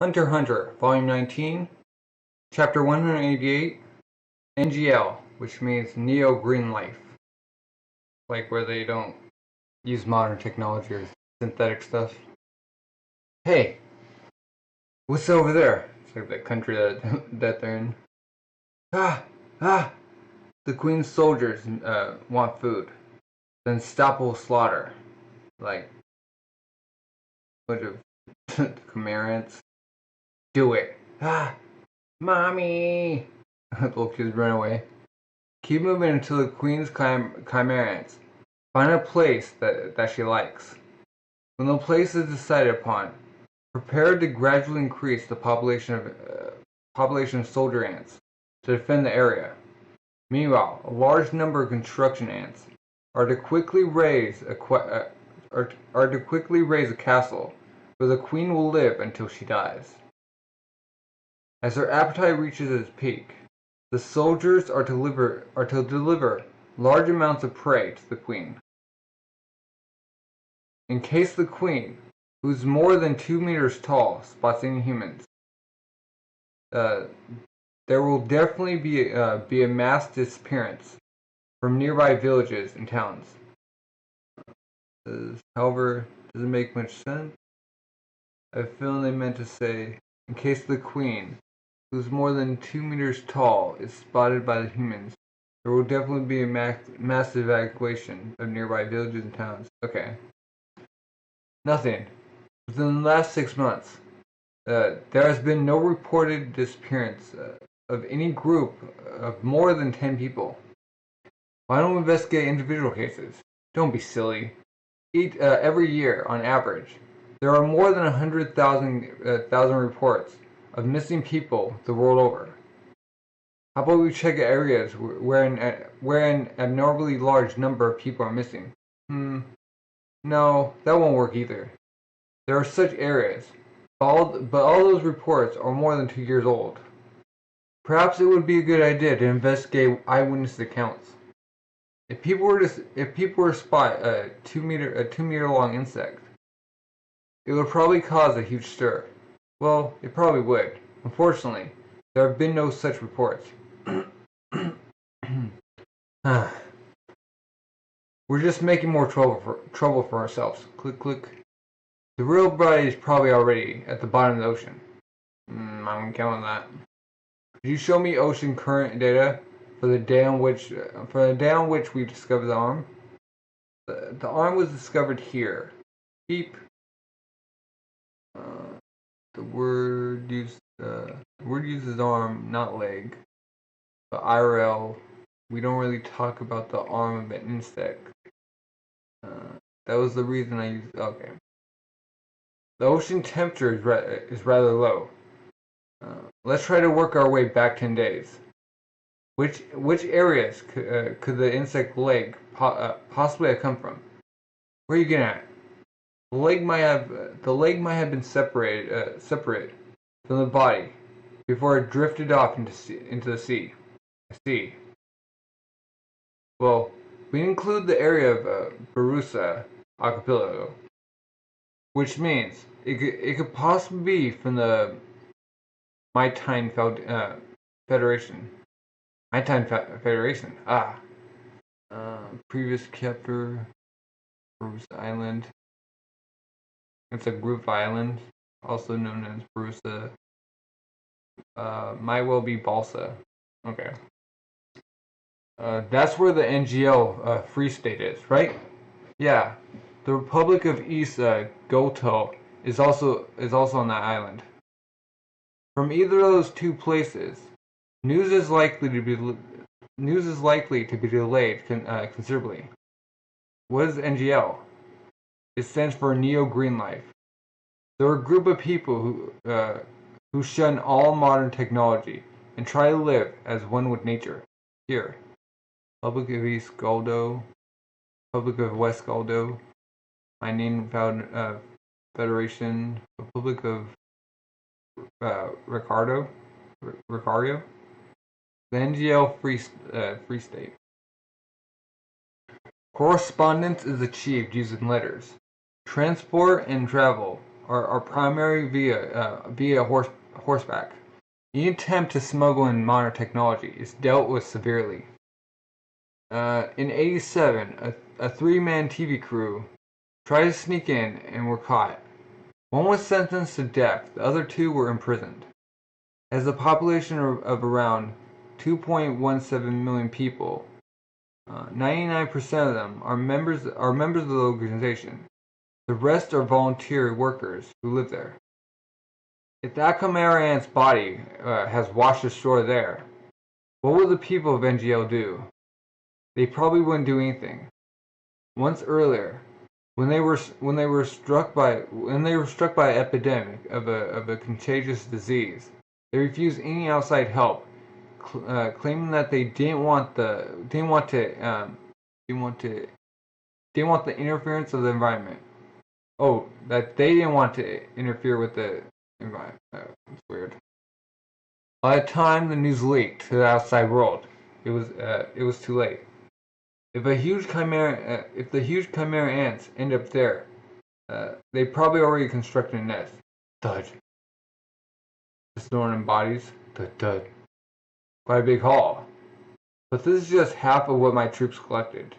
Hunter Hunter, Volume 19, Chapter 188, N.G.L, which means Neo Green Life. Like where they don't use modern technology or synthetic stuff. Hey, what's over there? It's like the country that they're in. The Queen's soldiers want food. The unstoppable slaughter. Like a bunch of Chimera Ants. Do it. Mommy! The little kids run away. Keep moving until the Queen's Chimera Ants find a place that she likes. When the place is decided upon, prepare to gradually increase the population of soldier ants to defend the area. Meanwhile, a large number of construction ants are to quickly raise a castle where the Queen will live until she dies. As her appetite reaches its peak, the soldiers are to deliver large amounts of prey to the Queen. In case the Queen, who's more than 2 meters tall, spots any humans, there will definitely be a mass disappearance from nearby villages and towns. However, doesn't make much sense. I feel they meant to say, in case the Queen, who's more than 2 meters tall, is spotted by the humans, there will definitely be a massive evacuation of nearby villages and towns. Okay. Nothing. Within the last 6 months, there has been no reported disappearance of any group of more than 10 people. Why don't we investigate individual cases? Don't be silly. Every year, on average, there are more than 100,000 reports of missing people the world over. How about we check areas where an abnormally large number of people are missing? No, that won't work either. There are such areas, but all those reports are more than 2 years old. Perhaps it would be a good idea to investigate eyewitness accounts. If people were to spot a 2 meter long insect, it would probably cause a huge stir. Well, it probably would. Unfortunately, there have been no such reports. We're just making more trouble for ourselves. Click, click. The real body is probably already at the bottom of the ocean. I'm gonna count on that. Could you show me ocean current data for the day on which we discovered the arm? The arm was discovered here. Beep. The word uses arm, not leg. But IRL, we don't really talk about the arm of an insect. That was the reason I used. Okay. The ocean temperature is rather low. Let's try to work our way back 10 days. Which areas could the insect leg possibly have come from? Where are you getting at? The leg might have been separated from the body before it drifted off into the sea. I see. Well, we include the area of Barusa Archipelago, which means it could possibly be from the Maritime Federation. Maritime Federation. Previous chapter, Barusa Island. It's a group island, also known as Barusa. Might well be Balsa. Okay. That's where the N.G.L Free State is, right? Yeah. The Republic of East Goto is also on that island. From either of those two places, news is likely to be delayed considerably. What is N.G.L? It stands for Neo Green Life. They're a group of people who shun all modern technology and try to live as one with nature. Here, Republic of East Goldo, Republic of West Goldo, Mining Federation, Republic of Ricardo, the N.G.L Free State. Correspondence is achieved using letters. Transport and travel are primary via horseback. Any attempt to smuggle in modern technology is dealt with severely. In '87, a three-man TV crew tried to sneak in and were caught. One was sentenced to death, the other two were imprisoned. As a population of around 2.17 million people, 99% of them are members of the organization. The rest are volunteer workers who live there. If that Chimera Ant's body has washed ashore there, what will the people of N.G.L do? They probably wouldn't do anything. Once earlier, when they were struck by an epidemic of a contagious disease, they refused any outside help, claiming that they didn't want the interference of the environment. Oh, that they didn't want to interfere with the environment. It's weird. By the time the news leaked to the outside world, it was too late. If the huge chimera ants end up there, they probably already constructed a nest. Thud. Snoring in bodies. Thud thud. Quite a big haul. But this is just half of what my troops collected.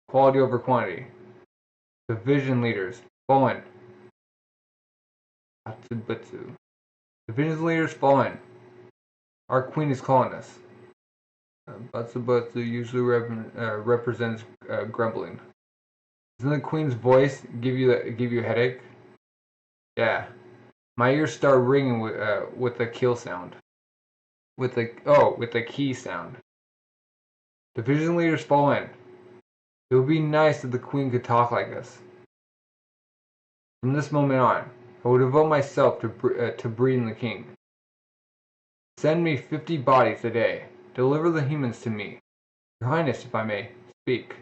Quality over quantity. Division leaders. Fallen. Atsubutsu. Division leaders fallen. Our queen is calling us. Batsubutsu usually represents grumbling. Doesn't the queen's voice give you a headache? Yeah, my ears start ringing with the kill sound. With the key sound. Division leaders fall in. It would be nice if the queen could talk like this. From this moment on, I will devote myself to breeding the king. Send me 50 bodies a day. Deliver the humans to me. Your Highness, if I may speak.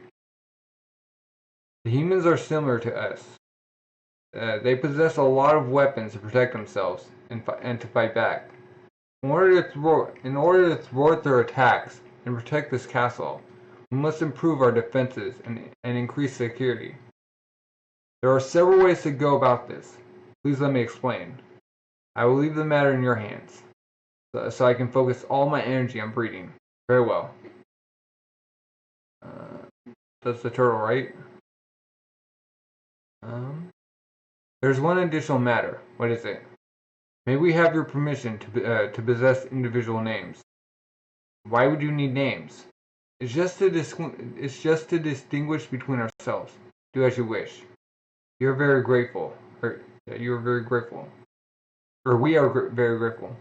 The humans are similar to us. They possess a lot of weapons to protect themselves and to fight back. In order to thwart their attacks and protect this castle, we must improve our defenses and increase security. There are several ways to go about this. Please let me explain. I will leave the matter in your hands, so I can focus all my energy on breeding. Very well. That's the turtle, right? There's one additional matter. What is it? May we have your permission to possess individual names? Why would you need names? It's just to distinguish between ourselves. Do as you wish. You're very grateful. You are very grateful. Or we are very grateful.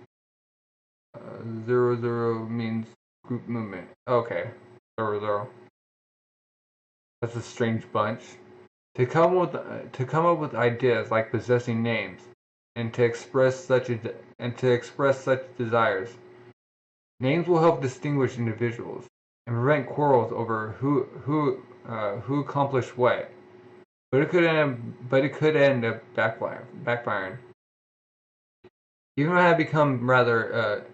00 means group movement. Okay. 00. That's a strange bunch. To come up with ideas like possessing names and to express such desires. Names will help distinguish individuals and prevent quarrels over who accomplished what. But it could end up backfiring. Even I have become rather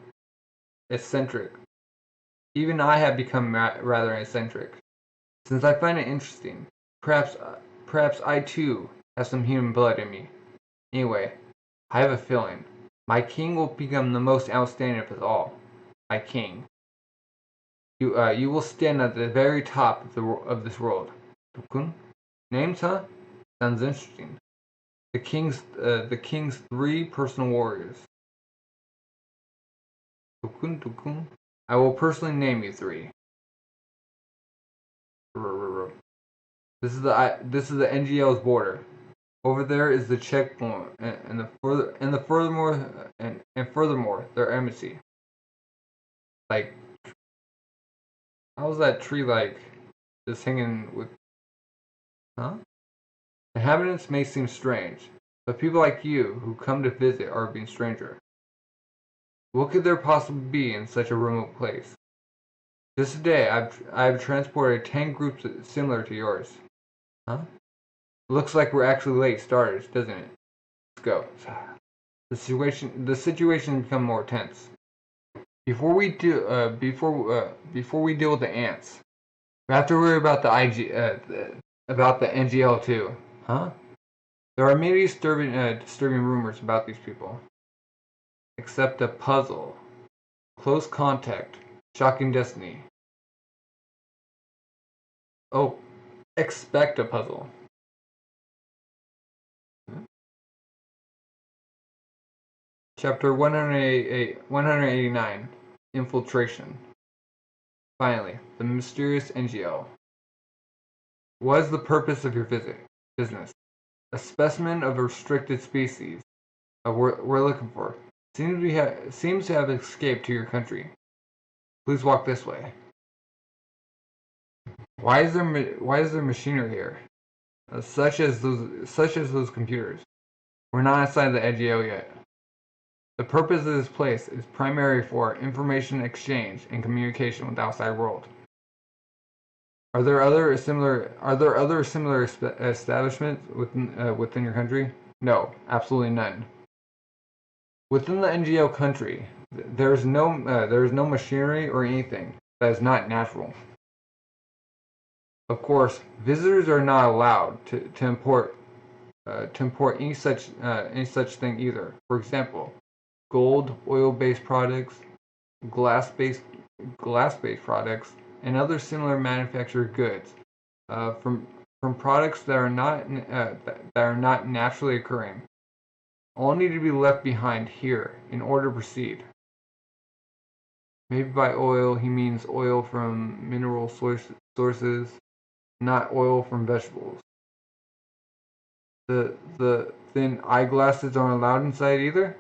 eccentric. Even I have become rather eccentric. Since I find it interesting, perhaps I too have some human blood in me. Anyway, I have a feeling my king will become the most outstanding of us all. My king. You will stand at the very top of this world. Tukun? Names, huh? Sounds interesting. The king's 3 personal warriors. Tukun. I will personally name you 3. This is the N.G.L's border. Over there is the checkpoint, and furthermore, their embassy. Like, how's that tree like? Just hanging with, huh? Inhabitants may seem strange, but people like you who come to visit are being stranger. What could there possibly be in such a remote place? Just today, I've transported 10 groups similar to yours. Huh? Looks like we're actually late starters, doesn't it? Let's go. The situation become more tense. Before we deal with the ants, we have to worry about the N.G.L too. Huh? There are many disturbing rumors about these people. Accept a puzzle. Close contact. Shocking destiny. Oh, expect a puzzle. Chapter 189. Infiltration. Finally, the mysterious N.G.L. What is the purpose of your business? A specimen of a restricted species we're looking for. Seems to have escaped to your country. Please walk this way. Why is there machinery here? Such as those computers. We're not inside the N.G.L yet. The purpose of this place is primarily for information exchange and communication with the outside world. Are there other similar establishments within your country? No, absolutely none. Within the N.G.L country, there is no machinery or anything that is not natural. Of course, visitors are not allowed to import any such thing either. For example, gold, oil-based products, glass-based products, and other similar manufactured goods from products that are not naturally occurring. All need to be left behind here in order to proceed. Maybe by oil he means oil from mineral sources, not oil from vegetables. The thin eyeglasses aren't allowed inside either?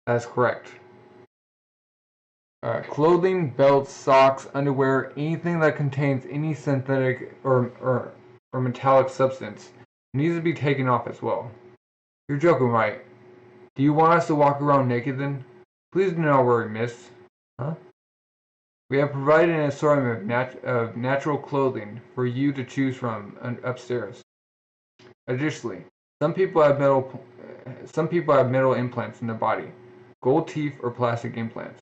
That's correct. Clothing, belts, socks, underwear, anything that contains any synthetic or metallic substance needs to be taken off as well. You're joking, right? Do you want us to walk around naked then? Please do not worry, miss. Huh? We have provided an assortment of natural clothing for you to choose from upstairs. Additionally, some people have metal implants in their body, gold teeth or plastic implants.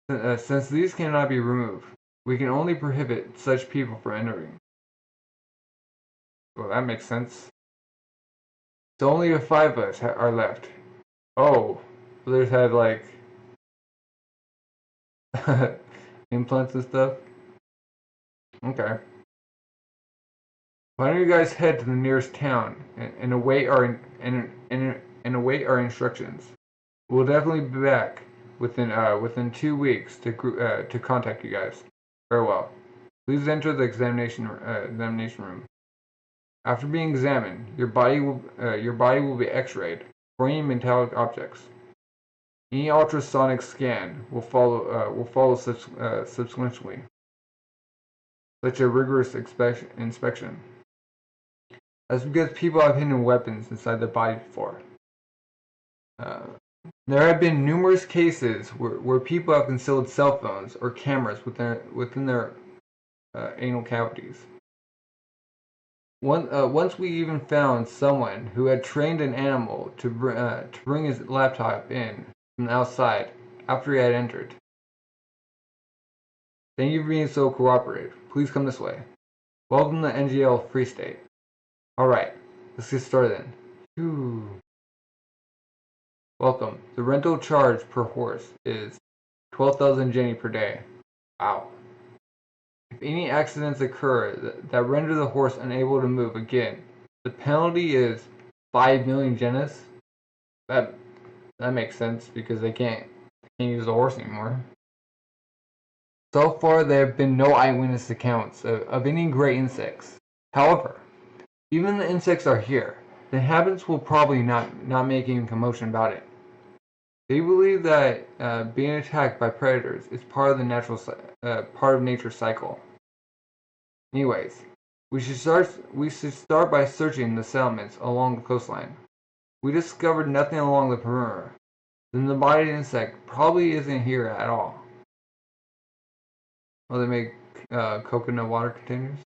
Since these cannot be removed, we can only prohibit such people from entering. Well, that makes sense. So only the 5 of us are left. Oh, others had like implants and stuff. Okay. Why don't you guys head to the nearest town and await our instructions? We'll definitely be back within 2 weeks to contact you guys. Farewell. Please enter the examination room. After being examined, your body will be X-rayed for any metallic objects. Any ultrasonic scan will follow subsequently. Such a rigorous inspection. That's because people have hidden weapons inside their body before. There have been numerous cases where people have concealed cell phones or cameras within their anal cavities. Once we even found someone who had trained an animal to bring his laptop in from the outside after he had entered. Thank you for being so cooperative. Please come this way. Welcome to N.G.L Free State. Alright, let's get started then. Whew. Welcome. The rental charge per horse is 12,000 jenny per day. Wow. If any accidents occur that render the horse unable to move again, the penalty is 5 million jennies. That makes sense because they can't use the horse anymore. So far, there have been no eyewitness accounts of any gray insects. However, even the insects are here. The inhabitants will probably not make any commotion about it. They believe that being attacked by predators is part of nature's cycle. Anyways, we should start by searching the settlements along the coastline. We discovered nothing along the perimeter. Then the bodied insect probably isn't here at all. Oh, they make coconut water containers?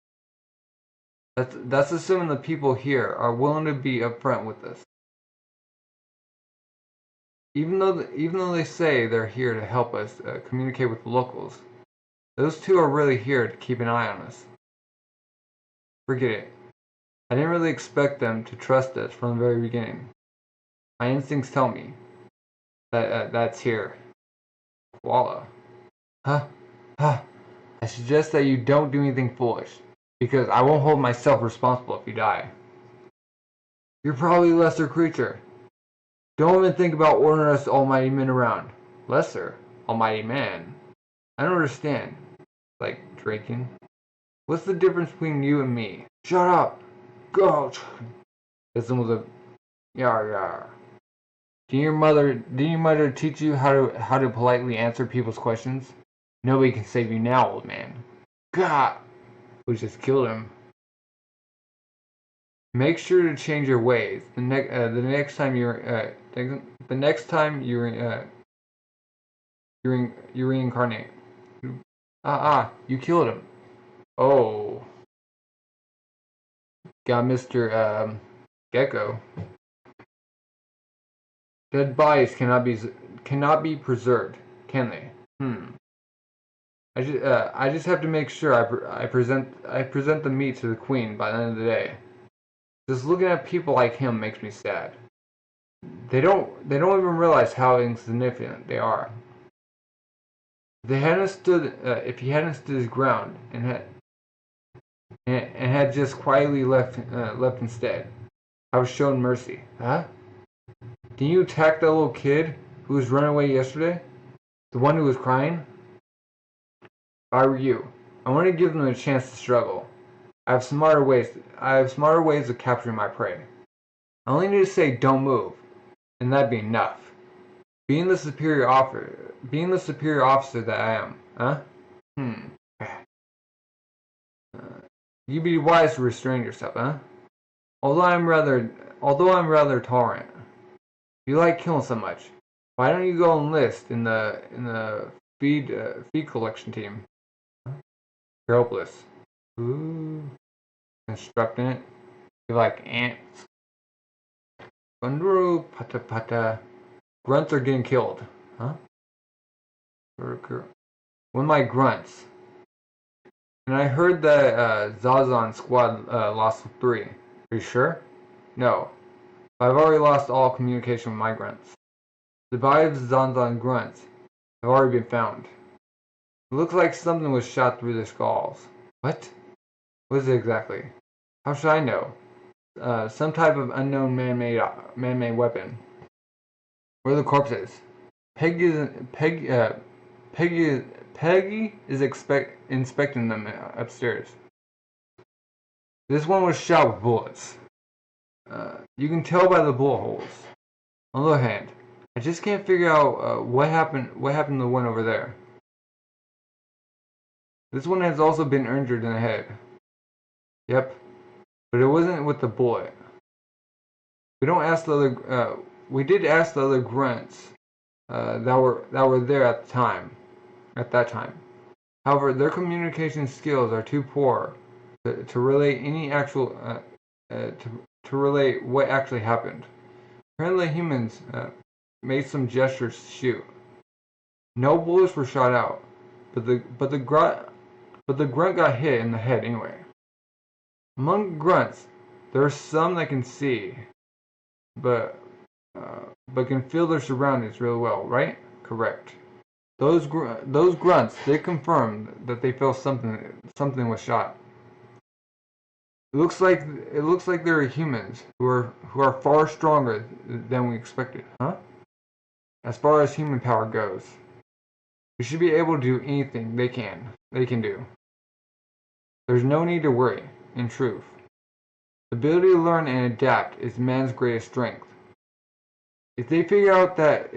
That's assuming the people here are willing to be upfront with us. Even though they say they're here to help us communicate with the locals, those two are really here to keep an eye on us. Forget it. I didn't really expect them to trust us from the very beginning. My instincts tell me that that's here. Koala. Huh? Huh? I suggest that you don't do anything foolish, because I won't hold myself responsible if you die. You're probably a lesser creature. Don't even think about ordering us almighty men around. Lesser? Almighty man? I don't understand. Like drinking? What's the difference between you and me? Shut up! Go! This one was a yar yar. Did your mother teach you how to politely answer people's questions? Nobody can save you now, old man. God! We just killed him. Make sure to change your ways. The next time you reincarnate. You killed him. Oh. Got Mr. Gecko. Dead bodies cannot be preserved, can they? I just have to make sure I present the meat to the queen by the end of the day. Just looking at people like him makes me sad. They don't even realize how insignificant they are. If he hadn't stood his ground and had just quietly left instead, I was shown mercy. Huh? Didn't you attack that little kid who was running away yesterday? The one who was crying? If I were you, I want to give them a chance to struggle. I have smarter ways of capturing my prey. I only need to say don't move, and that'd be enough. Being the superior officer that I am, huh? You'd be wise to restrain yourself, huh? Although I'm rather tolerant. If you like killing so much, why don't you go enlist in the feed collection team? You're hopeless. Ooh. Constructing it. You're like ants. Gunduru pata pata. Grunts are getting killed. Huh? One of my grunts. And I heard that Zazan squad lost 3. Are you sure? No. I've already lost all communication with my grunts. The bodies of Zazan grunts have already been found. It looks like something was shot through their skulls. What? What is it exactly? How should I know? Some type of unknown man-made weapon. Where are the corpses? Peggy is inspecting them upstairs. This one was shot with bullets. You can tell by the bullet holes. On the other hand, I just can't figure out what happened to the one over there. This one has also been injured in the head. Yep, but it wasn't with the bullet. We did ask the other grunts that were there at that time. However, their communication skills are too poor to relay to relate what actually happened. Apparently, humans made some gestures to shoot. No bullets were shot out, but the grunt got hit in the head anyway. Among grunts, there are some that can see, but can feel their surroundings really well, right? Correct. Those grunts did confirm that they felt something was shot. It looks like there are humans who are far stronger than we expected, huh? As far as human power goes, we should be able to do anything they can do. There's no need to worry. In truth, the ability to learn and adapt is man's greatest strength. If they figure out that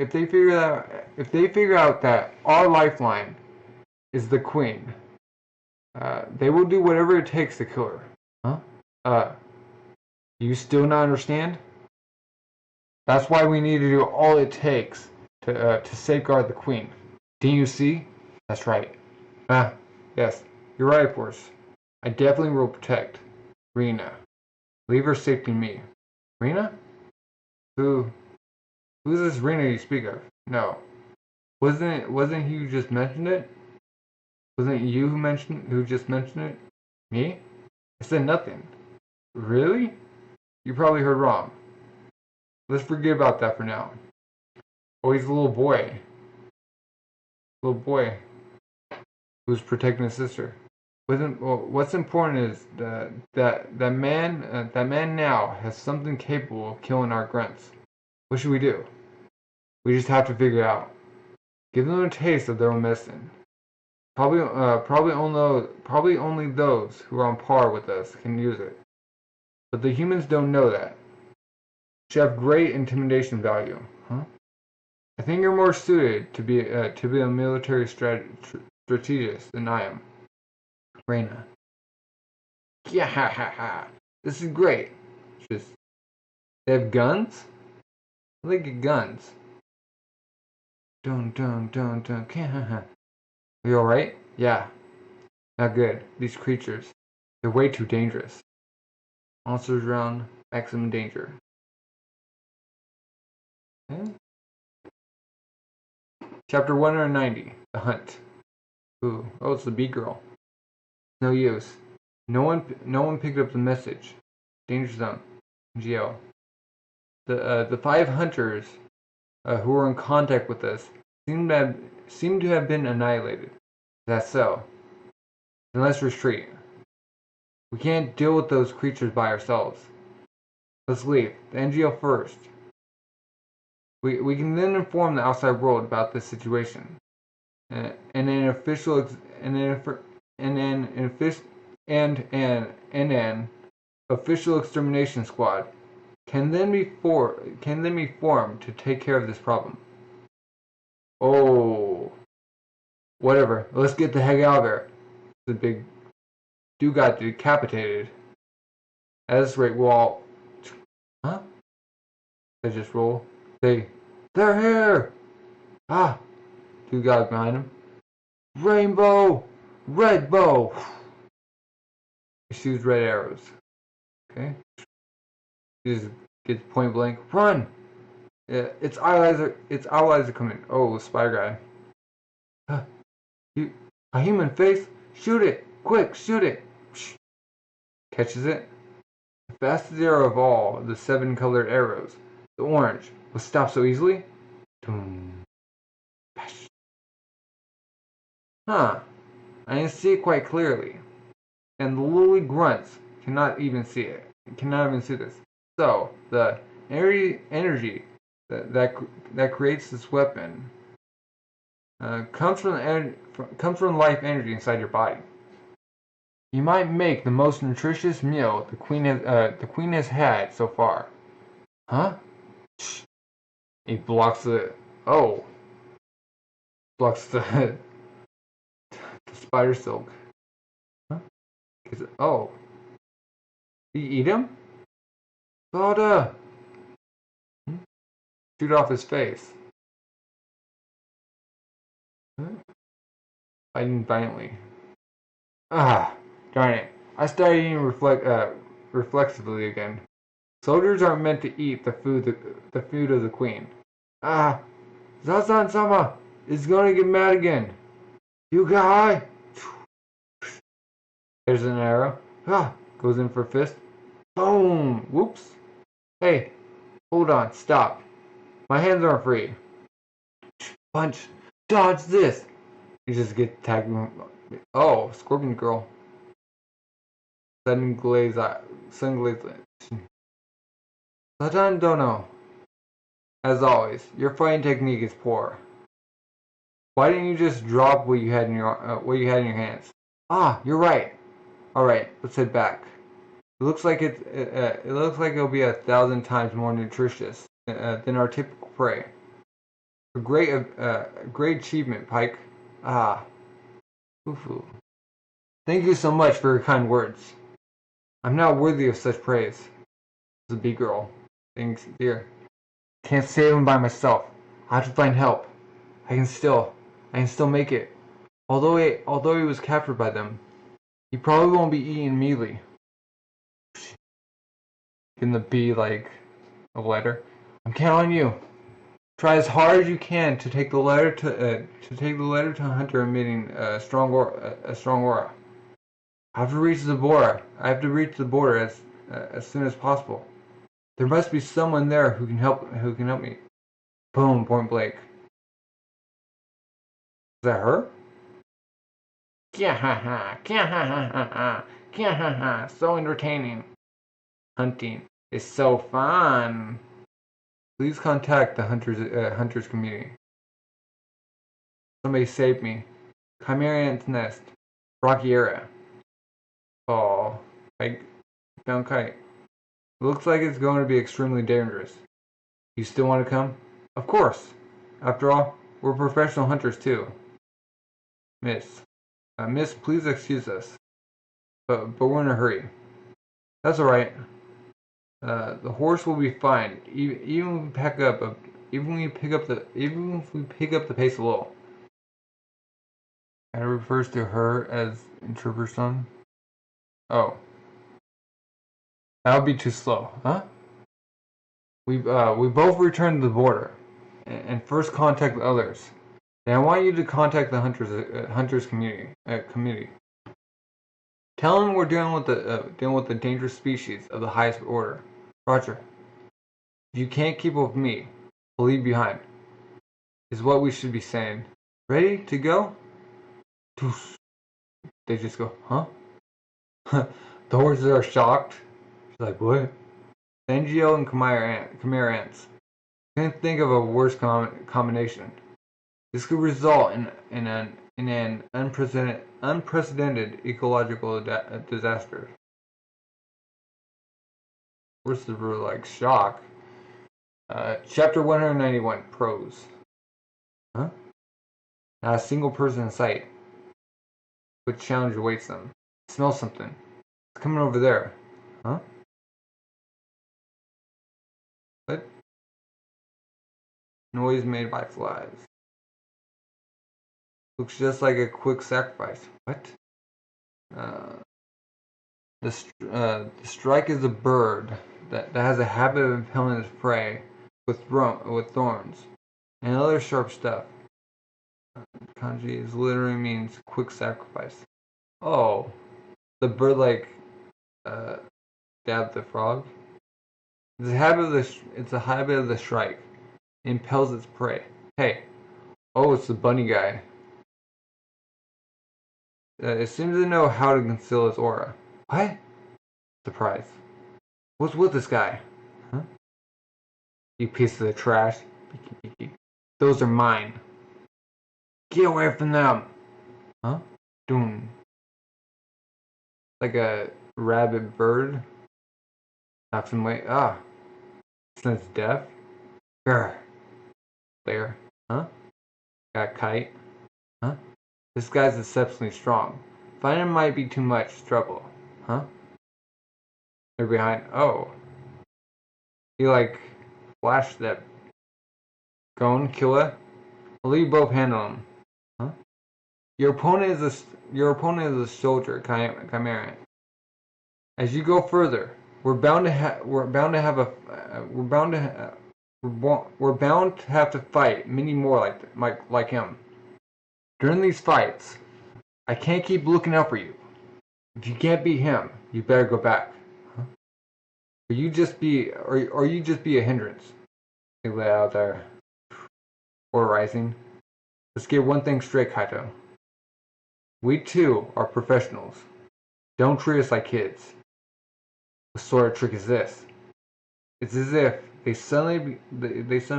our lifeline is the queen, they will do whatever it takes to kill her. Huh? You still not understand? That's why we need to do all it takes to safeguard the queen. Do you see? That's right. Yes, you're right, of course. I definitely will protect Rena. Leave her safety to me. Rena? Who's this Rena you speak of? No. Wasn't he who just mentioned it? Wasn't it you who just mentioned it? Me? I said nothing. Really? You probably heard wrong. Let's forget about that for now. Oh, he's a little boy. Little boy who's protecting his sister. What's important is that man now has something capable of killing our grunts. What should we do? We just have to figure it out. Give them a taste of their own medicine. Probably only those who are on par with us can use it. But the humans don't know that. It should have great intimidation value, huh? I think you're more suited to be a military strategist than I am, Reina. Yeah, ha ha ha. This is great. Just they have guns. They get guns. Dun dun dun dun. Are you all right? Yeah. Not good. These creatures, they're way too dangerous. Monsters around, maximum danger. Okay. Chapter 190, The Hunt. Ooh, oh, it's the bee girl. No use. No one picked up the message. Danger zone. N.G.L. The 5 hunters who were in contact with us seem to have been annihilated. That's so. Then let's retreat. We can't deal with those creatures by ourselves. Let's leave. The N.G.L first. We can then inform the outside world about this situation, and an official extermination squad can then be formed to take care of this problem. Oh, whatever. Let's get the heck out of here. The big dude got decapitated. At this rate, we'll all. Huh? They just roll. They're here! Ah! Two guys behind him. Rainbow! Red bow! He shoots red arrows. Okay? He just gets point blank. Run! Yeah, its allies are coming. Oh, spider guy. A human face? Shoot it! Quick, shoot it! Catches it. The fastest arrow of all the 7 colored arrows. The orange was stopped so easily? Huh. I didn't see it quite clearly. And the lowly grunts cannot even see it. Cannot even see this. So, the energy that creates this weapon comes from life energy inside your body. You might make the most nutritious meal the queen has had so far. Huh? He blocks the the spider silk. Huh? Oh. Did you eat him? Soda! Shoot off his face. Huh? Fighting violently. Ah, darn it. I started eating reflexively again. Soldiers aren't meant to eat the food of the queen. Ah, Zazan-sama is gonna get mad again. You guy! There's an arrow. Ah, goes in for a fist. Boom! Whoops. Hey, hold on, stop. My hands aren't free. Punch. Dodge this. You just get tagged. Oh, Scorpion Girl. Sudden glaze. Satan Dono. As always, your fighting technique is poor. Why didn't you just drop what you had in your hands? Ah, you're right. All right, let's head back. It looks like it'll be 1,000 times more nutritious than our typical prey. A great achievement, Pike. Ah, foo-foo. Thank you so much for your kind words. I'm not worthy of such praise. The bee girl. Thanks, dear. Can't save him by myself. I have to find help. I can still make it. Although he was captured by them, he probably won't be eaten immediately. Can the bee like a letter? I'm counting on you. Try as hard as you can to take the letter to Hunter, emitting a strong aura. I have to reach the border as soon as possible. There must be someone there who can help me. Boom, point blank. Is that her? So entertaining. Hunting is so fun. Please contact the hunters community. Somebody save me. Chimera Ant's nest. Rocky area. Oh, I found kite. Looks like it's going to be extremely dangerous. You still want to come? Of course. After all, we're professional hunters too. Miss. Miss, please excuse us. But we're in a hurry. That's alright. The horse will be fine. Even if we pick up the pace a little. And it refers to her as Interpreter's son. Oh. That would be too slow, huh? We both return to the border, and first contact the others. And I want you to contact the hunters community. Tell them we're dealing with the dangerous species of the highest order. Roger. If you can't keep up with me, I'll leave behind. Is what we should be saying. Ready to go? They just go, huh? The horses are shocked. She's like, what? N.G.L and Chimera Ants. Couldn't think of a worse combination. This could result in an unprecedented ecological disaster. Where's the real shock? Chapter 191, prose. Huh? Not a single person in sight. What challenge awaits them? Smell something. It's coming over there. Huh? What? Noise made by flies. Looks just like a quick sacrifice. What? The strike is a bird that has a habit of impaling its prey with thorns and other sharp stuff. Kanji literally means quick sacrifice. Oh, the bird stabbed the frog. It's a habit of the shrike. It impels its prey. Hey, oh, it's the bunny guy. It seems to know how to conceal its aura. What? Surprise. What's with this guy? Huh? You piece of trash. Those are mine. Get away from them. Huh? Doom. Like a rabid bird. Knocks him away. Ah. Since death. Grr. There. Huh? Got kite. Huh? This guy's exceptionally strong. Finding him might be too much trouble. Huh? They're behind. Oh. He flashed that. Go on, kill it. I'll let you both handle him. Huh? Your opponent is a soldier, Chimera. As you go further, we're bound to have to fight many more like him. During these fights, I can't keep looking out for you. If you can't beat him, you better go back. Huh? Or you just be a hindrance. They lay out there. Or rising. Let's get one thing straight, Kaito. We too are professionals. Don't treat us like kids. What sort of trick is this? It's as if they suddenly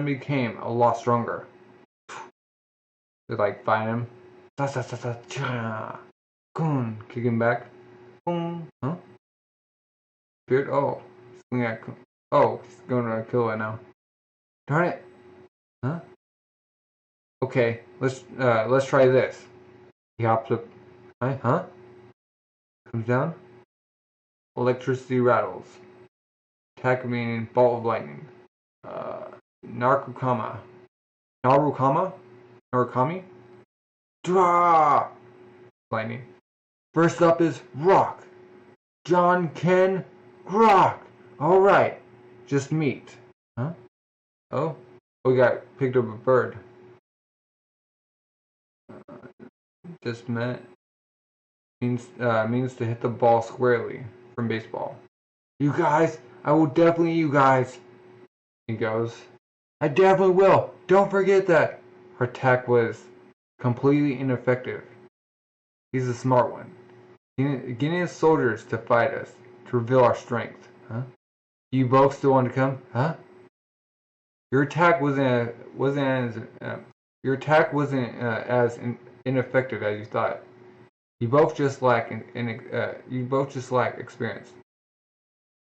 became a lot stronger. They find him. Goon, kick him back. Boom. Huh? Beard. Oh, he's going to kill it now. Darn it. Huh? Okay, let's try this. He hops up. Huh? Comes down. Electricity rattles. Attack meaning bolt of lightning. Narukami. Dra! Lightning. First up is rock. John Ken rock. All right, just meet. Huh? Oh, we got picked up a bird. Just met means to hit the ball squarely from baseball. You guys, I will definitely eat you guys. He goes, I definitely will. Don't forget that. Her attack was completely ineffective. He's a smart one. Getting his soldiers to fight us, to reveal our strength. Huh? You both still want to come? Huh? Your attack wasn't as ineffective as you thought. You both just lack experience.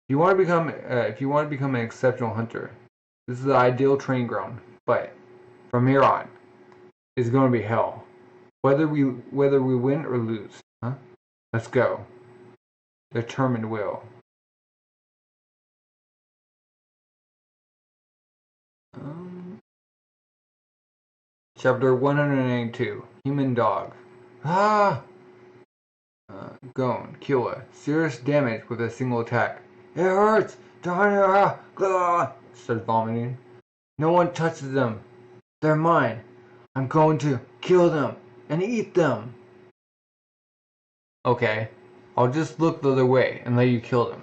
If you want to become an exceptional hunter, this is the ideal training ground. But from here on, it's going to be hell. Whether we win or lose, huh? Let's go. Determined will. Chapter 182. Human Dog. Ah! Gone. Killa. Serious damage with a single attack. It hurts! Darn it! Starts vomiting. No one touches them. They're mine. I'm going to kill them and eat them. Okay, I'll just look the other way and let you kill them.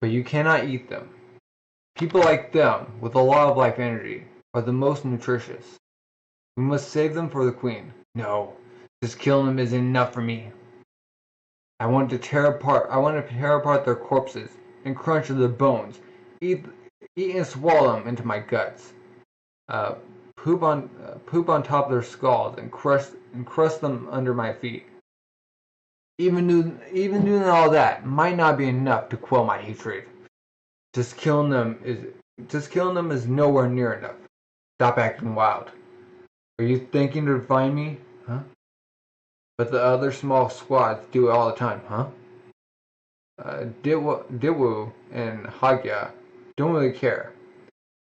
But you cannot eat them. People like them, with a lot of life energy, are the most nutritious. We must save them for the queen. No, just killing them isn't enough for me. I want to tear apart their corpses and crunch their bones, eat and swallow them into my guts. Poop on top of their skulls and crush them under my feet. Even doing all that might not be enough to quell my hatred. Just killing them is nowhere near enough. Stop acting wild. Are you thinking to find me? Huh? But the other small squads do it all the time, huh? Diwu and Hagya don't really care.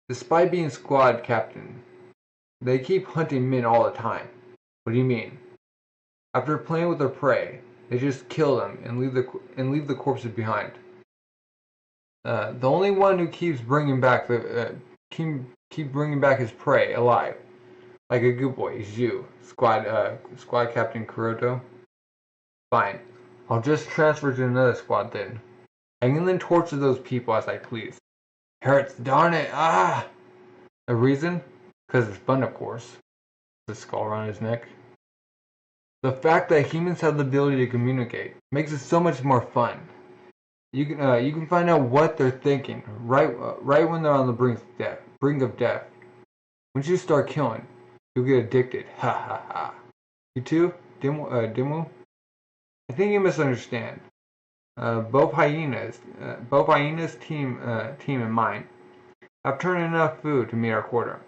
Despite being squad captain, they keep hunting men all the time. What do you mean? After playing with their prey, they just kill them and leave the corpses behind. The only one who keeps bringing back his prey alive, like a good boy, is you, squad captain Kuroto. Fine, I'll just transfer to another squad then. I can then torture those people as I please. Hurts, darn it! Ah! A reason? Because it's fun, of course. The skull around his neck. The fact that humans have the ability to communicate makes it so much more fun. You can find out what they're thinking right when they're on the brink of death. Once you start killing, you'll get addicted. Ha ha ha. You too, Dimu? I think you misunderstand. Both hyenas team and mine have turned enough food to meet our quota.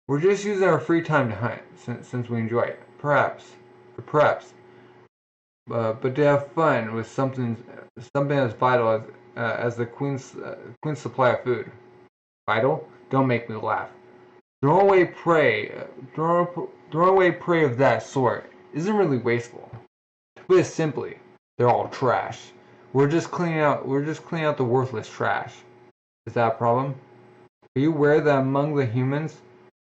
We're just using our free time to hunt since we enjoy it. Perhaps. But to have fun with something as vital as the queen's supply of food. Vital? Don't make me laugh. Throwing away prey of that sort isn't really wasteful. To put it simply, they're all trash. We're just cleaning out the worthless trash. Is that a problem? Are you aware that among the humans,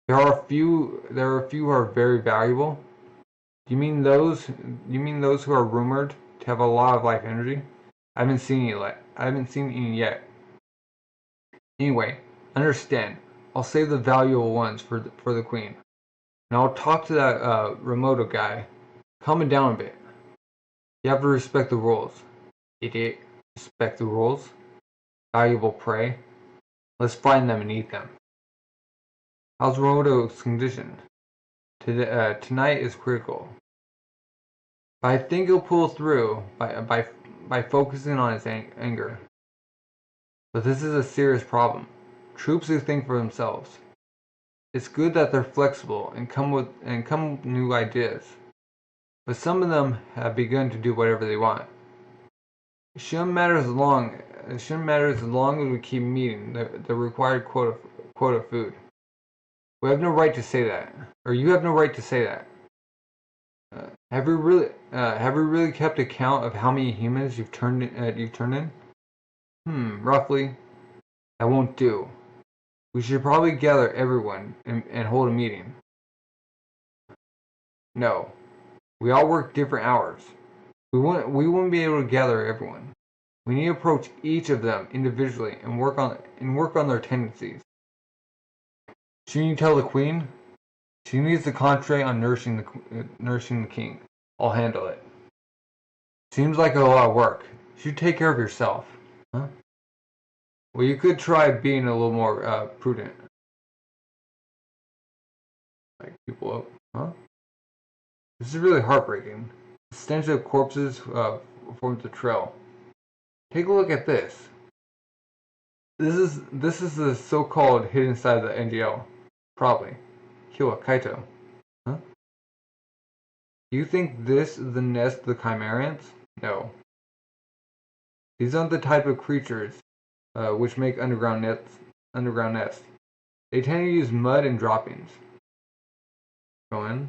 there are a few who are very valuable? You mean those who are rumored to have a lot of life energy? I haven't seen any yet. Anyway, understand. I'll save the valuable ones for the queen. And I'll talk to that Remoto guy. Calm it down a bit. You have to respect the rules. Idiot. Respect the rules. Valuable prey. Let's find them and eat them. How's Remoto's condition? Tonight is critical. But I think he'll pull through by focusing on his anger. But this is a serious problem. Troops who think for themselves. It's good that they're flexible and come with new ideas. But some of them have begun to do whatever they want. It shouldn't matter as long as we keep meeting the required quota of food. We have no right to say that, or you have no right to say that. Have we really kept account of how many humans you've turned in? Roughly. That won't do. We should probably gather everyone and hold a meeting. No. We all work different hours. We wouldn't be able to gather everyone. We need to approach each of them individually and work on their tendencies. Shouldn't you tell the queen? She needs to concentrate on nourishing the king. I'll handle it. Seems like a lot of work. You should take care of yourself. Huh? Well, you could try being a little more prudent. Like people up. Huh? This is really heartbreaking. The stench of corpses forms a trail. Take a look at this. This is the so-called hidden side of the N.G.L. Probably. Kiwa Kaito. Huh? Do you think this is the nest of the Chimera Ants? No. These aren't the type of creatures which make underground nests. They tend to use mud and droppings. Go in.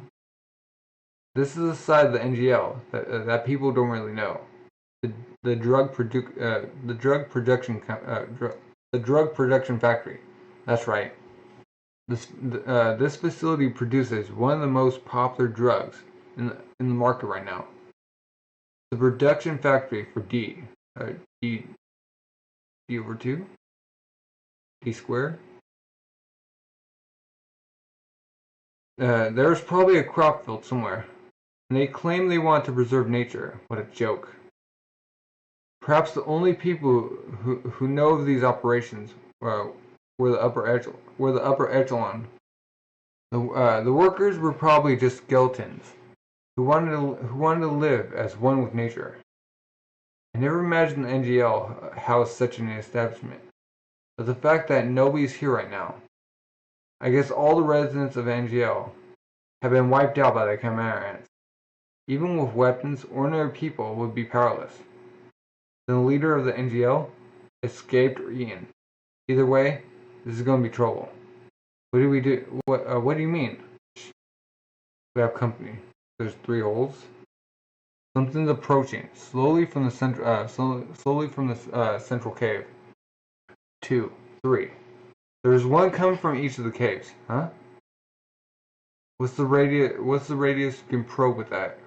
This is the side of the N.G.L. that people don't really know. The drug production factory. That's right. This facility produces one of the most popular drugs in the market right now. The production factory for D over 2? D squared? There's probably a crop field somewhere. And they claim they want to preserve nature. What a joke. Perhaps the only people who know of these operations were the upper echelon. The workers were probably just skeletons who wanted to live as one with nature. I never imagined the N.G.L. housed such an establishment. But the fact that nobody's here right now, I guess all the residents of N.G.L. have been wiped out by the Chimera Ants. Even with weapons, ordinary people would be powerless. Then the leader of the N.G.L. escaped or eaten. Either way, this is going to be trouble. What do we do? What do you mean? We have company. There's 3 holes. Something's approaching slowly from the central cave. 2, 3. There's one coming from each of the caves. Huh? What's the radius you can probe with that?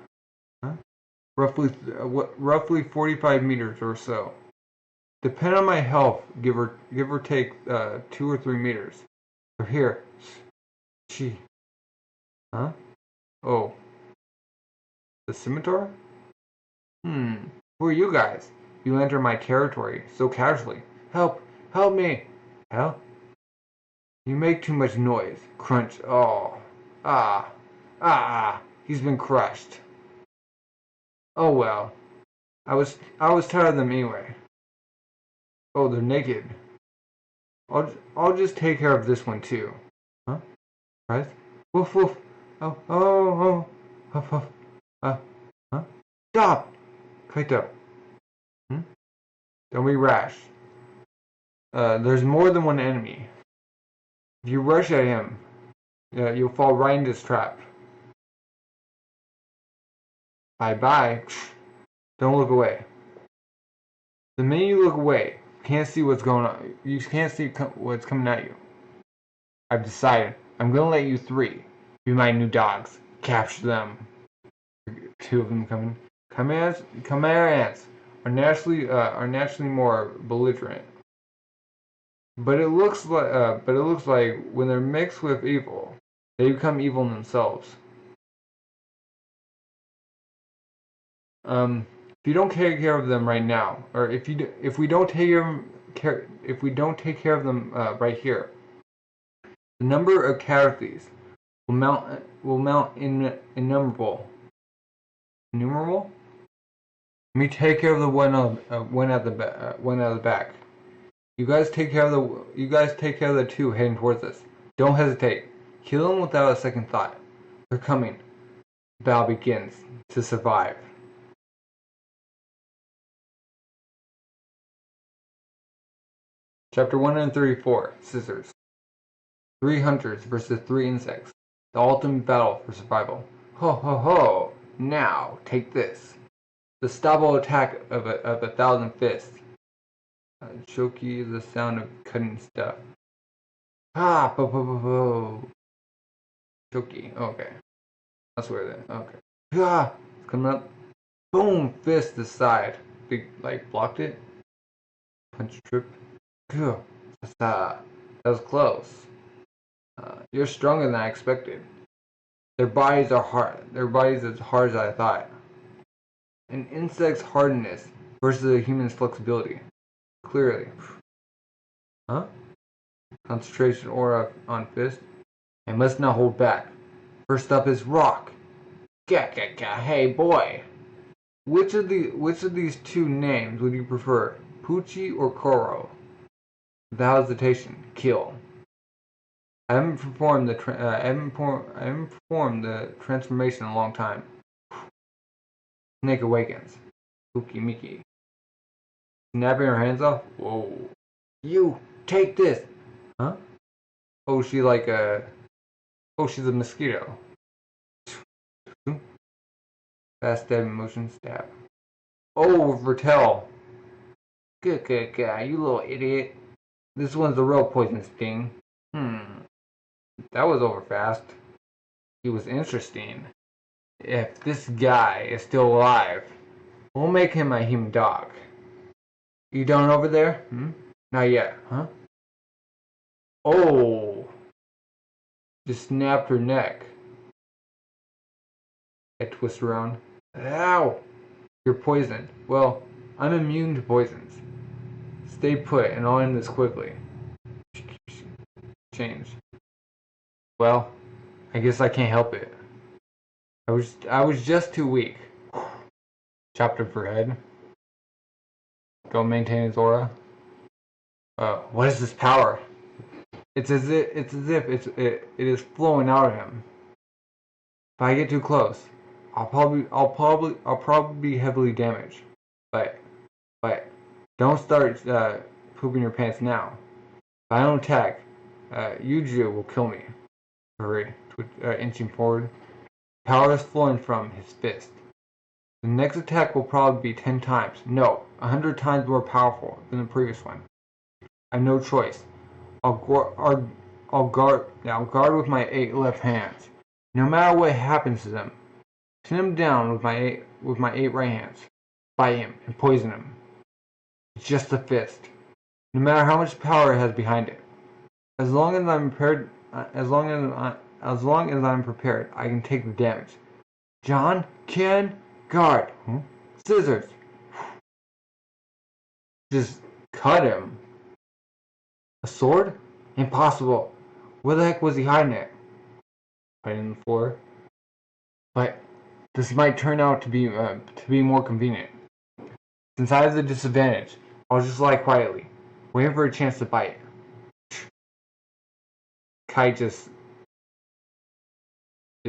Huh? Roughly 45 meters or so. Depend on my health, give or take 2 or 3 meters. Or here. Gee. Huh? Oh. The scimitar? Who are you guys? You enter my territory so casually. Help! Help me! Help? You make too much noise. Crunch. Oh. He's been crushed. Oh well. I was tired of them anyway. Oh, they're naked. I'll just take care of this one too. Huh? Right? Woof woof. Oh. Huff huff. Huh? Stop! Kaito. Don't be rash. There's more than one enemy. If you rush at him, you'll fall right into his trap. Bye-bye. Don't look away. The minute you look away, you can't see what's going on. You can't see what's coming at you. I've decided. I'm going to let you 3 be my new dogs. Capture them. 2 of them coming. Chimera Ants are naturally more belligerent. But it looks like when they're mixed with evil, they become evil themselves. If you don't take care of them right now, or if we don't take care of them right here, the number of casualties will mount innumerable. Innumerable? Let me take care of the one at the back. You guys take care of the 2 heading towards us. Don't hesitate. Kill them without a second thought. They're coming. The battle begins. To survive. Chapter 134. Scissors. 3 hunters versus 3 insects. The ultimate battle for survival. Ho ho ho! Now, take this. The stubble attack of 1,000 fists. Choki is the sound of cutting stuff. Po po po po. Choki. Okay. That's where then. Okay. It's coming up. Boom! Fist to the side. Big, blocked it. punch trip. Phew. That was close. You're stronger than I expected. Their bodies are hard. Their bodies as hard as I thought. An insect's hardness versus a human's flexibility. Clearly. Huh? Concentration aura on fist. I must not hold back. First up is rock. Hey boy. Which of these two names would you prefer? Pucci or Koro? Without hesitation, kill. I haven't performed the transformation in a long time. Snake awakens. Puki Miki. Snapping her hands off. Whoa. You take this. Huh? Oh, she's a mosquito. Fast stabbing motion, stab. Oh, Vertel. Good guy, you little idiot. This one's the real poison sting. That was over fast. He was interesting. If this guy is still alive, we'll make him a human dog. You done over there? Not yet, huh? Oh! Just snapped her neck. I twist around. Ow! You're poisoned. Well, I'm immune to poisons. Stay put and I'll end this quickly. Change. Well, I guess I can't help it. I was just too weak. Chopped him for head. Don't maintain his aura. What is this power? It's as if it is flowing out of him. If I get too close, I'll probably be heavily damaged. But don't start pooping your pants now. If I don't attack, Yuju will kill me. Hurry, inching forward. Power is flowing from his fist. The next attack will probably be 10 times, no, 100 times more powerful than the previous one. I have no choice. I'll guard with my 8 left hands. No matter what happens to them, pin him down with my 8 right hands. Bite him and poison him. It's just a fist. No matter how much power it has behind it. As long as I'm prepared, I can take the damage. John, Ken, guard. Scissors. Just cut him. A sword? Impossible. Where the heck was he hiding it? Right in the floor. But this might turn out to be more convenient. Since I have the disadvantage, I'll just lie quietly, waiting for a chance to bite. Kai just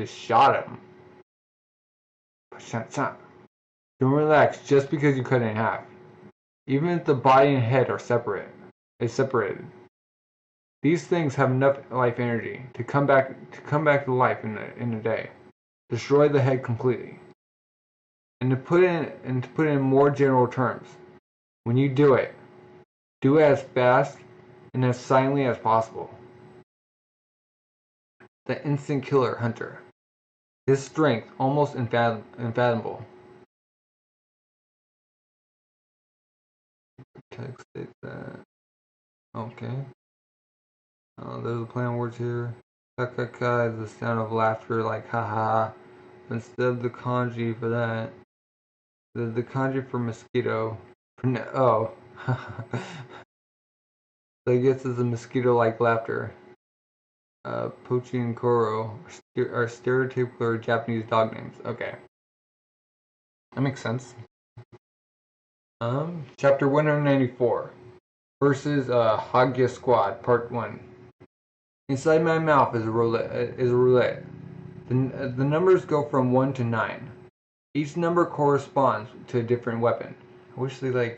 shot him. Don't relax just because you cut it in half. Even if the body and head are separated. These things have enough life energy to come back to life in a day. Destroy the head completely. And to put it in more general terms, when you do it as fast and as silently as possible. The instant killer Hunter. His strength almost unfathomable. Text it that. Okay. There's a play on words here. Kakaka is the sound of laughter like haha. Instead of the kanji for that, the kanji for mosquito. Oh. So I guess it's a mosquito-like laughter. Pochi and Koro are stereotypical Japanese dog names. Okay. That makes sense. Chapter 194. Versus Hagya Squad, Part 1. Inside my mouth is a roulette. The numbers go from 1 to 9. Each number corresponds to a different weapon. I wish they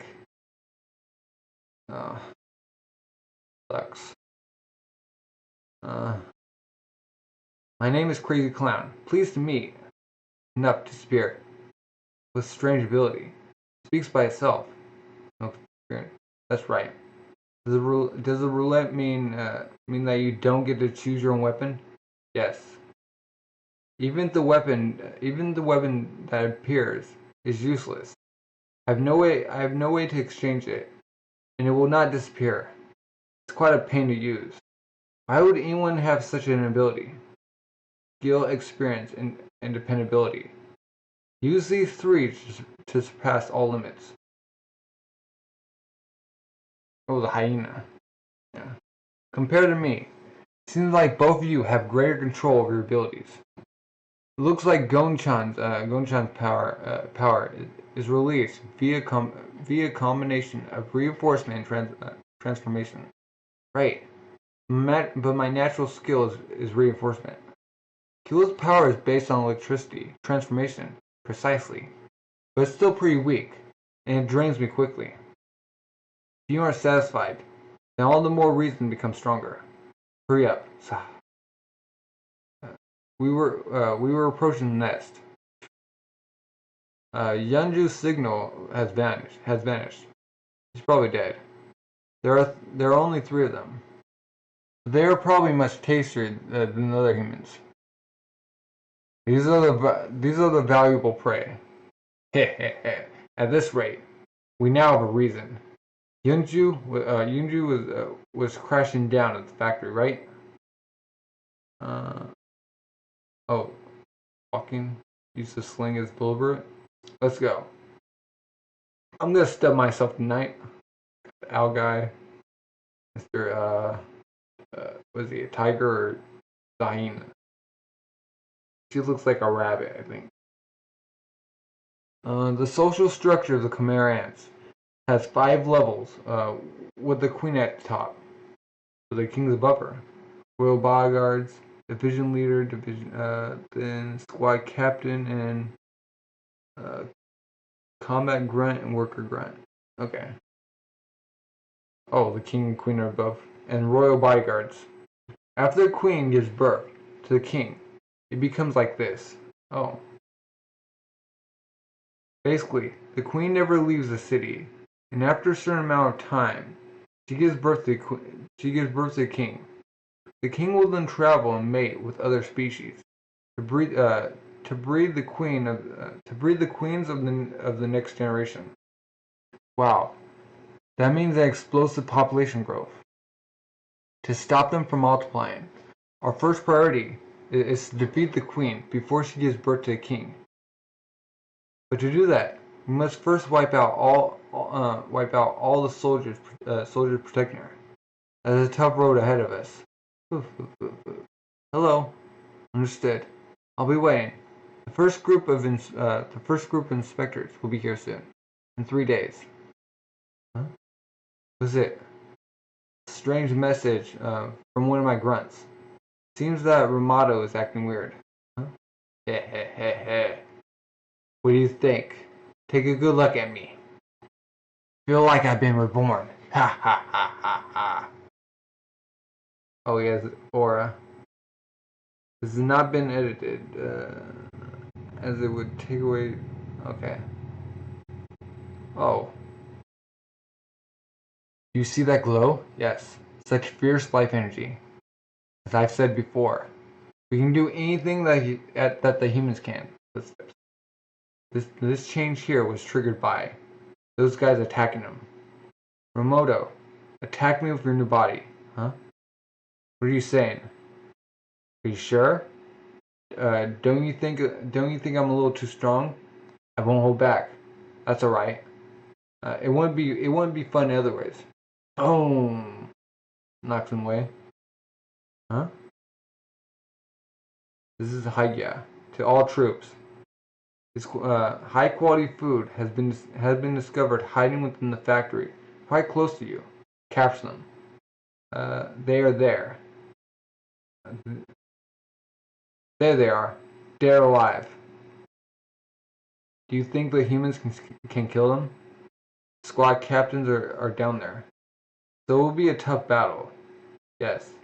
sucks. My name is Crazy Clown. Pleased to meet. Enough to spirit. With strange ability. Speaks by itself. No spirit. That's right. Does the roulette mean that you don't get to choose your own weapon? Yes. Even the weapon that appears is useless. I have no way to exchange it. and it will not disappear. It's quite a pain to use. Why would anyone have such an ability? Skill, experience, and dependability. Use these three to surpass all limits. Oh, the hyena. Yeah. Compared to me, it seems like both of you have greater control over your abilities. It looks like Gonchan's power is released via combination of reinforcement and transformation. Right. But my natural skill is reinforcement. Kill's power is based on electricity, transformation, precisely. But it's still pretty weak, and it drains me quickly. If you aren't satisfied, then all the more reason to become stronger. Hurry up. We were approaching the nest. Yunju's signal has vanished. He's probably dead. There are only 3 of them. They are probably much tastier than other humans. These are the valuable prey. At this rate, we now have a reason. Yunju was crashing down at the factory, right? Oh, walking. Use the sling as deliberate. Let's go. I'm gonna stub myself tonight. The owl guy, Mr. Was he a tiger or hyena? She looks like a rabbit, I think. The social structure of the Chimera Ants has 5 levels, with the queen at the top. So the kings above her. Royal bodyguards, division leader, then squad captain, and combat grunt and worker grunt. Okay. Oh, the king and queen are above. And royal bodyguards. After the queen gives birth to the king, it becomes like this. Oh. Basically, the queen never leaves the city, and after a certain amount of time, she gives birth to the king. The king will then travel and mate with other species to breed the queens of the next generation. Wow, that means an explosive population growth. To stop them from multiplying, our first priority is to defeat the queen before she gives birth to the king. But to do that, we must first wipe out all the soldiers protecting her. That is a tough road ahead of us. Hello. Understood. I'll be waiting. The first group of inspectors will be here soon. In 3 days. Huh? What's it? A strange message from one of my grunts. Seems that Ramato is acting weird. Huh? Heh. What do you think? Take a good look at me. Feel like I've been reborn. Ha ha ha ha ha. Oh, he has aura. This has not been edited, as it would take away. Okay. Oh. You see that glow? Yes. Such fierce life energy. As I've said before, we can do anything that the humans can. This change here was triggered by those guys attacking him. Ramoto, attack me with your new body. Huh? What are you saying? Are you sure? Don't you think I'm a little too strong? I won't hold back. That's all right. It wouldn't be fun otherwise. Oh, knocks him away. Huh? This is Hagya to all troops. This high quality food has been discovered hiding within the factory, quite close to you. Capture them. They are there. There they are. They're alive. Do you think the humans can kill them? Squad captains are down there. So it will be a tough battle. Yes.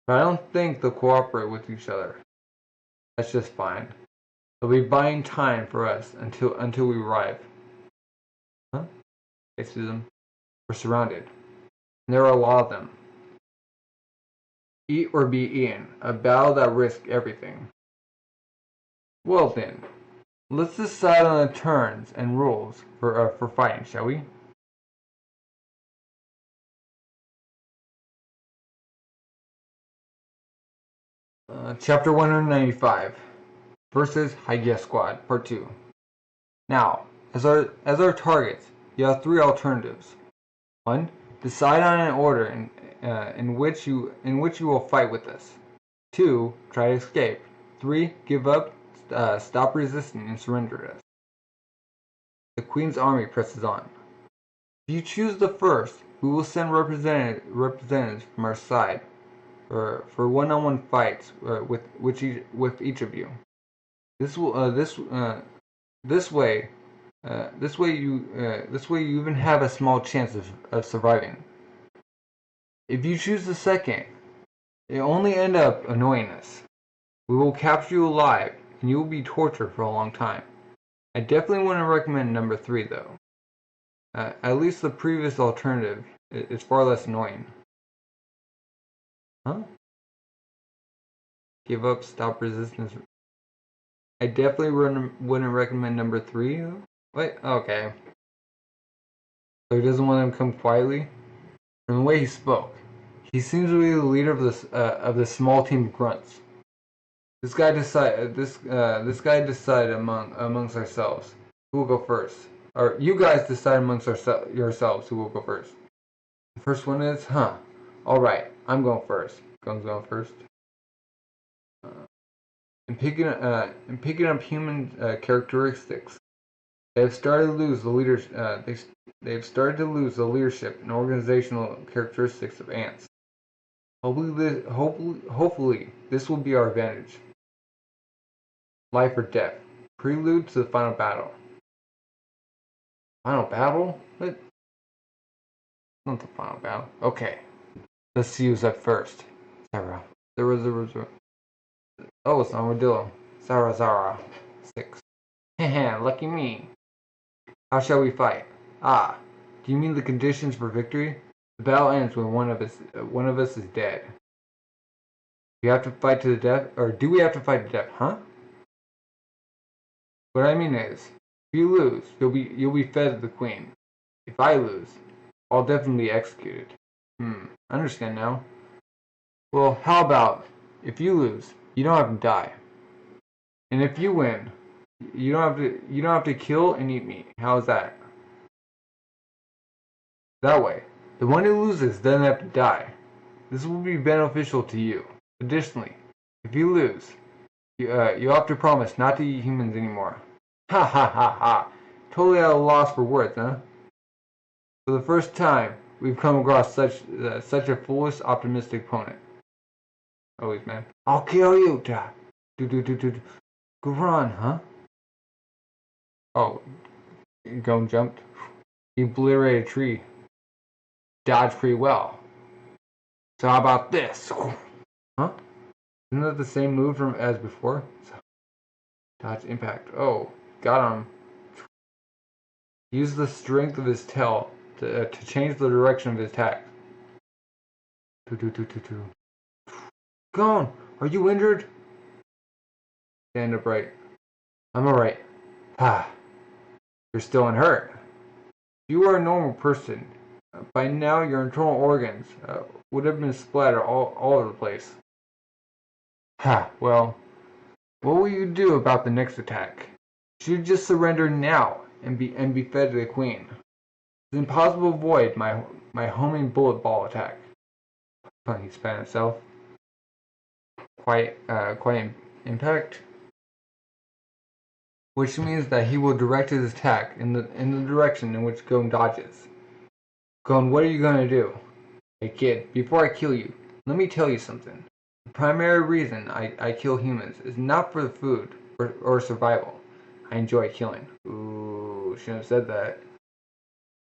But I don't think they'll cooperate with each other. That's just fine. They'll be buying time for us until we arrive. Huh? I see them. We're surrounded. And there are a lot of them. Eat or be eaten. A battle that risks everything. Well then, let's decide on the turns and rules for fighting, shall we? Chapter 195 versus Hagya Squad, Part 2. Now, as our targets, you have three alternatives. 1. Decide on an order in which you will fight with us. 2. Try to escape. 3. Give up, stop resisting, and surrender to us. The Queen's army presses on. If you choose the first, we will send representatives from our side for one-on-one fights with each of you. This way you even have a small chance of surviving. If you choose the second, it only end up annoying us. We will capture you alive, and you will be tortured for a long time. I definitely wouldn't recommend number 3 though. At least the previous alternative is far less annoying. Huh? Give up, stop resistance. I definitely wouldn't recommend number 3 though. Wait, okay. So he doesn't want them to come quietly? From the way he spoke, he seems to be the leader of this small team of grunts. This guy decided amongst ourselves who will go first. Or you guys decide amongst yourselves who will go first. The first one is, alright, I'm going first. Gun's going first. In picking up human characteristics, they've started to lose the leaders. They've started to lose the leadership and organizational characteristics of ants. Hopefully, this will be our advantage. Life or death. Prelude to the final battle. Final battle? What? Not the final battle. Okay. Let's see who's up first. Sarah. Oh, it's Armadillo. Zara. 6. Haha, lucky me. How shall we fight? Ah, do you mean the conditions for victory? The battle ends when one of us is dead. You have to fight to the death, or do we have to fight to death? Huh? What I mean is, if you lose, you'll be fed to the queen. If I lose, I'll definitely be executed. I understand now. Well, how about if you lose, you don't have to die, and if you win, you don't have to kill and eat me. How's that? That way, the one who loses doesn't have to die. This will be beneficial to you. Additionally, if you lose, you have to promise not to eat humans anymore. Ha ha ha ha! Totally at a loss for words, huh? For the first time, we've come across such a foolish, optimistic opponent. Always, man. I'll kill you, Dad. Run, huh? Oh, Gon jumped. He obliterated a tree. Dodged pretty well. So how about this? Huh? Isn't that the same move as before? Dodge impact. Oh, got him. Use the strength of his tail to change the direction of his attack. Gon, are you injured? Stand upright. I'm alright. You're still unhurt. If you were a normal person, by now your internal organs would have been splattered all over the place. Well, what will you do about the next attack? You should just surrender now and be fed to the queen. It's impossible to avoid my homing bullet ball attack. He spat himself. Quiet impact. Which means that he will direct his attack in the direction in which Gon dodges. Gon, what are you gonna do? Hey kid, before I kill you, let me tell you something. The primary reason I kill humans is not for the food or survival. I enjoy killing. Ooh, shouldn't have said that.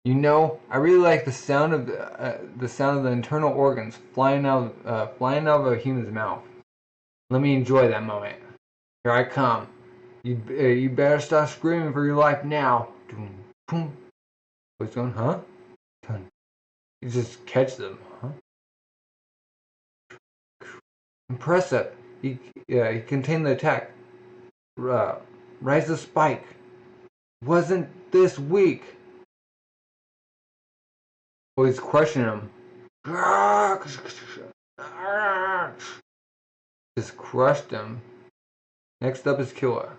You know, I really like the sound of the internal organs flying out of a human's mouth. Let me enjoy that moment. Here I come. You better stop screaming for your life now. What's going? Huh? You just catch them, huh? Impressive. He contained the attack. Rise the spike. Wasn't this weak? Oh, he's crushing him. Just crushed him. Next up is Killa.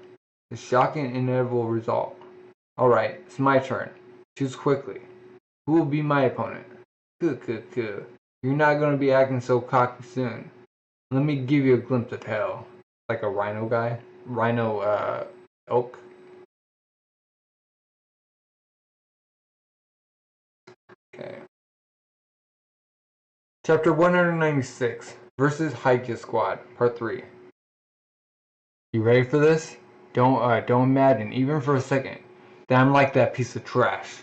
The shocking and inevitable result. Alright, it's my turn. Choose quickly. Who will be my opponent? You're not gonna be acting so cocky soon. Let me give you a glimpse of hell. Like a rhino guy? Rhino, elk? Okay. Chapter 196 versus Hagya Squad, Part 3. You ready for this? Don't imagine, even for a second, that I'm like that piece of trash.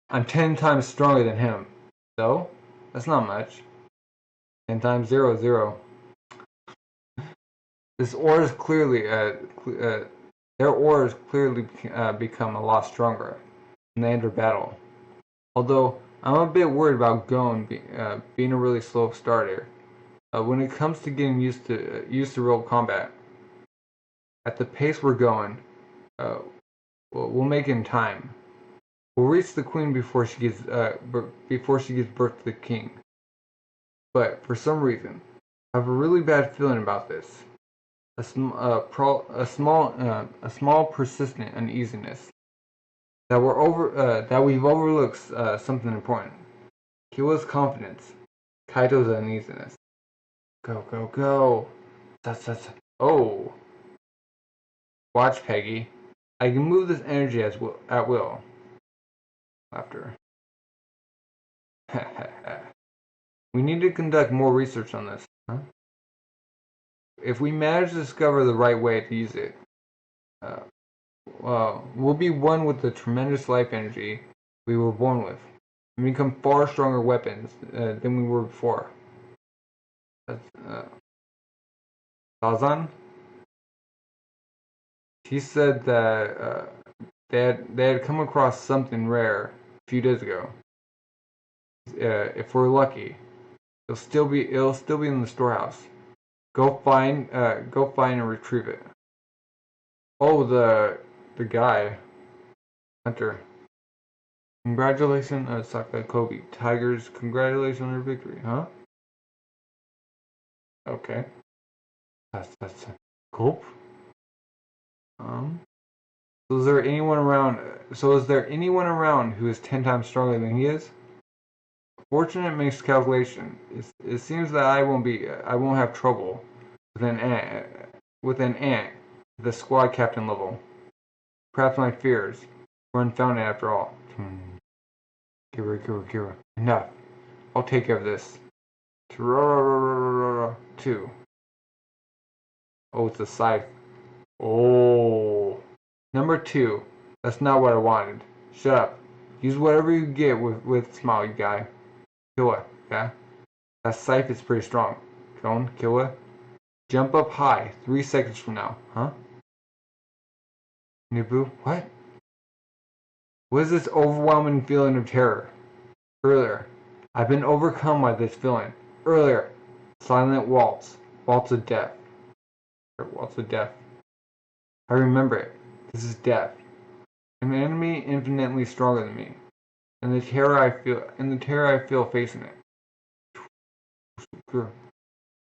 I'm 10 times stronger than him. So? That's not much. 10 times 0 is 0. This ore is clearly, their ore has clearly become a lot stronger in the ender battle. Although, I'm a bit worried about Gon being a really slow starter when it comes to getting used to real combat. At the pace we're going, we'll make it in time. We'll reach the queen before she gives birth to the king. But for some reason, I have a really bad feeling about this. A small persistent uneasiness that we've overlooked something important. Killa's confidence, Kaito's uneasiness. Go! Oh, watch, Peggy. I can move this energy at will. Laughter. We need to conduct more research on this. Huh? If we manage to discover the right way to use it, we'll be one with the tremendous life energy we were born with, and become far stronger weapons than we were before. Sazan? He said that they had come across something rare a few days ago. If we're lucky, it'll still be in the storehouse. Go find and retrieve it. Oh, the guy, Hunter. Congratulations, Saka Kobe. Tigers, congratulations on your victory, huh? Okay. That's cool. So is there anyone around who is 10 times stronger than he is? Fortunate makes calculation. It seems that I won't have trouble with an ant, the squad captain level. Perhaps my fears were unfounded after all. Kira. Enough. I'll take care of this. 2. Oh, it's a scythe. Oh. Number 2. That's not what I wanted. Shut up. Use whatever you get with smile, you guy. Killa, yeah? That scythe is pretty strong. Gon, Killa. Jump up high 3 seconds from now, huh? Nibu, what? What is this overwhelming feeling of terror? Earlier, I've been overcome by this feeling. Earlier, silent waltz of death. Waltz of death. I remember it. This is death. An enemy infinitely stronger than me. And the terror I feel facing it.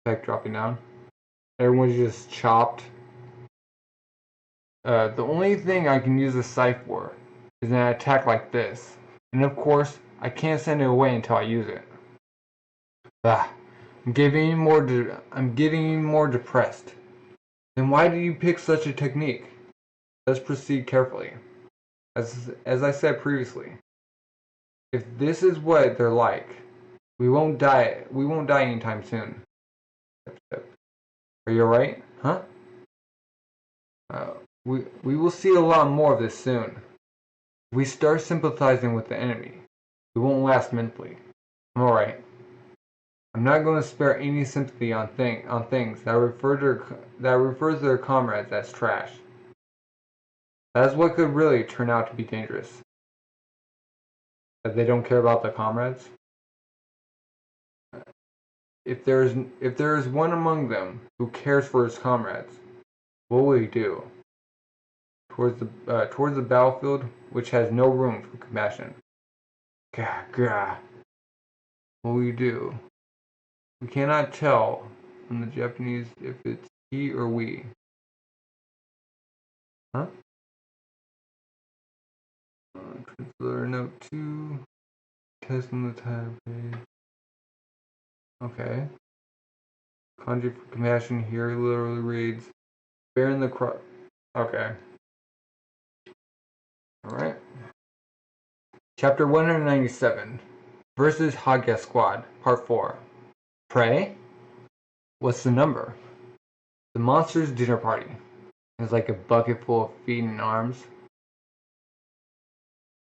Back dropping down. Everyone's just chopped. The only thing I can use a scythe for is an attack like this. And of course, I can't send it away until I use it. I'm getting more depressed. Then why do you pick such a technique? Let's proceed carefully. As I said previously, if this is what they're like, we won't die anytime soon. Are you alright? Huh? We will see a lot more of this soon. If we start sympathizing with the enemy, we won't last mentally. I'm alright. I'm not going to spare any sympathy on things that refer to their comrades as trash. That is what could really turn out to be dangerous. That they don't care about their comrades. If there is one among them who cares for his comrades, what will he do? Towards the battlefield, which has no room for compassion. What will you do? We cannot tell from the Japanese if it's he or we. Huh? Translator note 2. Testing the time page. Okay. Kanji for compassion here literally reads, bearing the cross. Okay. Alright. Chapter 197. Versus Hagya Squad, Part 4. Prey? What's the number? The monster's dinner party. It's like a bucket full of feet and arms.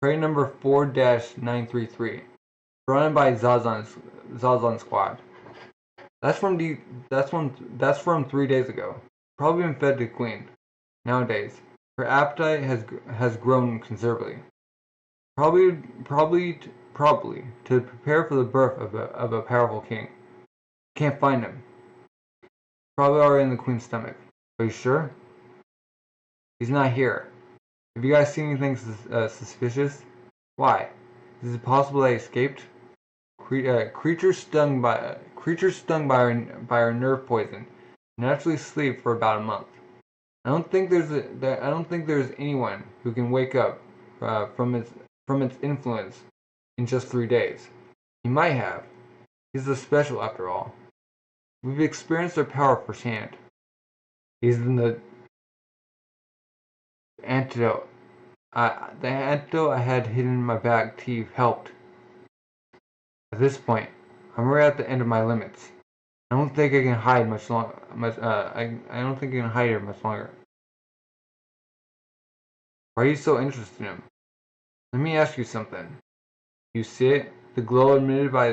Prey number 4-933. Run by Zazan Squad. That's from 3 days ago. Probably been fed to Queen. Nowadays, her appetite has grown considerably. Probably to prepare for the birth of a powerful king. Can't find him. Probably already in the Queen's stomach. Are you sure? He's not here. Have you guys seen anything suspicious? Why? Is it possible they escaped? Creatures stung by our nerve poison naturally sleep for about a month. I don't think there's anyone who can wake up from its influence in just 3 days. He might have. He's a special after all. We've experienced their power firsthand. He's in the antidote. The antidote I had hidden in my bag teeth helped. At this point, I'm right at the end of my limits. I don't think I can hide much longer. I don't think I can hide here much longer. Why are you so interested in him? Let me ask you something. You see it? The glow emitted by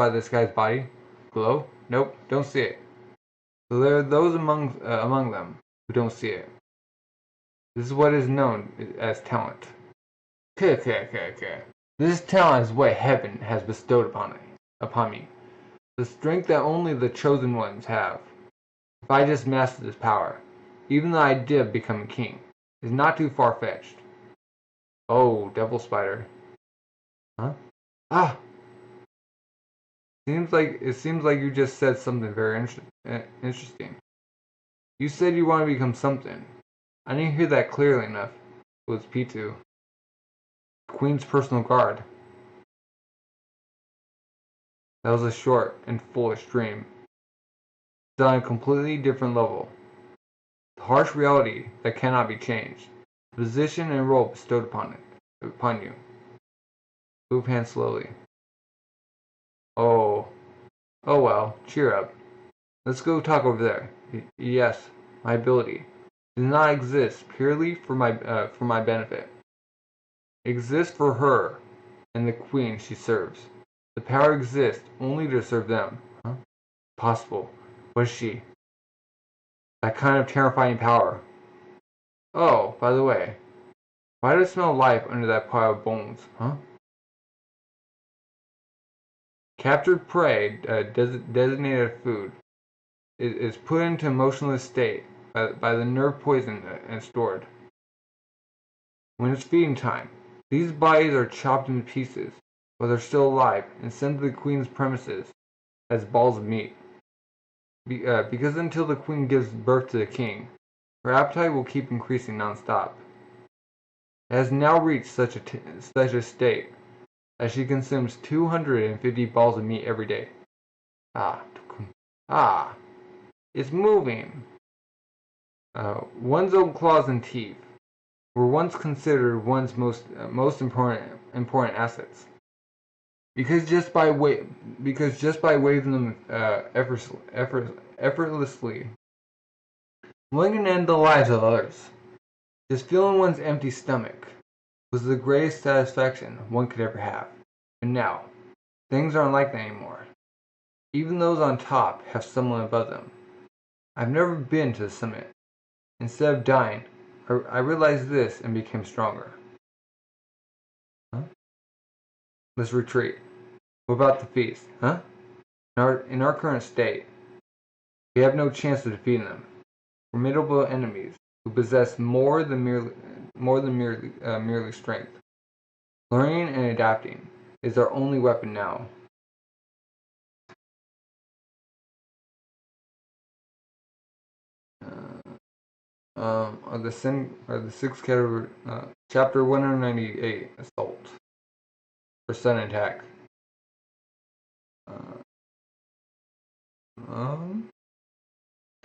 this guy's body? Glow? Nope, don't see it. So there are those among them who don't see it. This is what is known as talent. Okay. This talent is what heaven has bestowed upon me. The strength that only the chosen ones have. If I just master this power, even the idea of becoming king is not too far-fetched. Oh, devil spider. Huh? Ah! It seems like you just said something very interesting. You said you want to become something. I didn't hear that clearly enough. It was P2. Queen's personal guard. That was a short and foolish dream. It's on a completely different level. The harsh reality that cannot be changed. The position and role bestowed upon you. Move hands slowly. Oh well, cheer up. Let's go talk over there. Yes, my ability does not exist purely for my benefit. It exists for her and the queen she serves. The power exists only to serve them. Huh? Possible. What is she? That kind of terrifying power. Oh, by the way, why does it smell life under that pile of bones? Huh? Captured prey, designated food, is put into motionless state by the nerve poison and stored. When it's feeding time, these bodies are chopped into pieces while they're still alive and sent to the queen's premises as balls of meat. Because until the queen gives birth to the king, her appetite will keep increasing non-stop. It has now reached such a state that she consumes 250 balls of meat every day. It's moving. One's own claws and teeth were once considered one's most important assets. Because just by waving them effortlessly, one can end the lives of others. Just feeling one's empty stomach was the greatest satisfaction one could ever have. And now, things aren't like that anymore. Even those on top have someone above them. I've never been to the summit. Instead of dying, I realized this and became stronger. Huh? Let's retreat. What about the feast, huh? In our current state, we have no chance of defeating them. Formidable enemies who possess more than merely strength. Learning and adapting is our only weapon now. the sixth category, chapter 198, assault for sudden attack.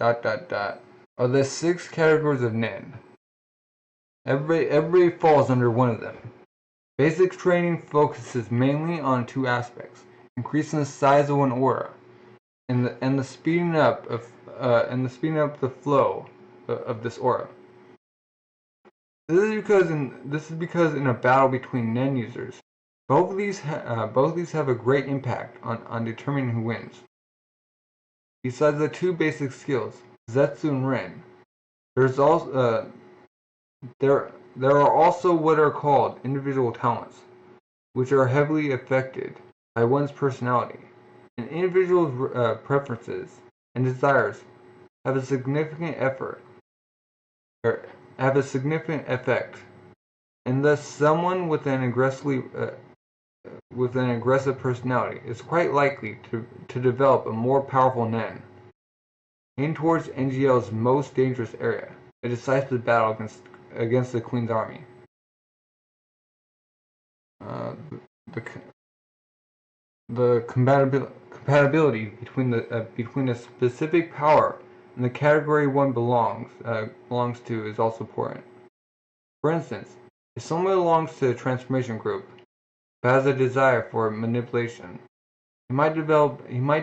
Are the 6 categories of Nen. Everybody falls under one of them. Basic training focuses mainly on 2 aspects: increasing the size of an aura, and the speeding up the flow of this aura. This is because in a battle between Nen users, both of these have a great impact on determining who wins. Besides the 2 basic skills, Zetsu and Ren, there are also what are called individual talents, which are heavily affected by one's personality, and individuals' preferences and desires have a significant effect, and thus someone with an aggressive personality is quite likely to develop a more powerful Nen. Heading towards N.G.L's most dangerous area, a decisive battle against the Queen's army. The compatibility between a specific power and the category one belongs to is also important. For instance, if someone belongs to a transformation group but has a desire for manipulation, he might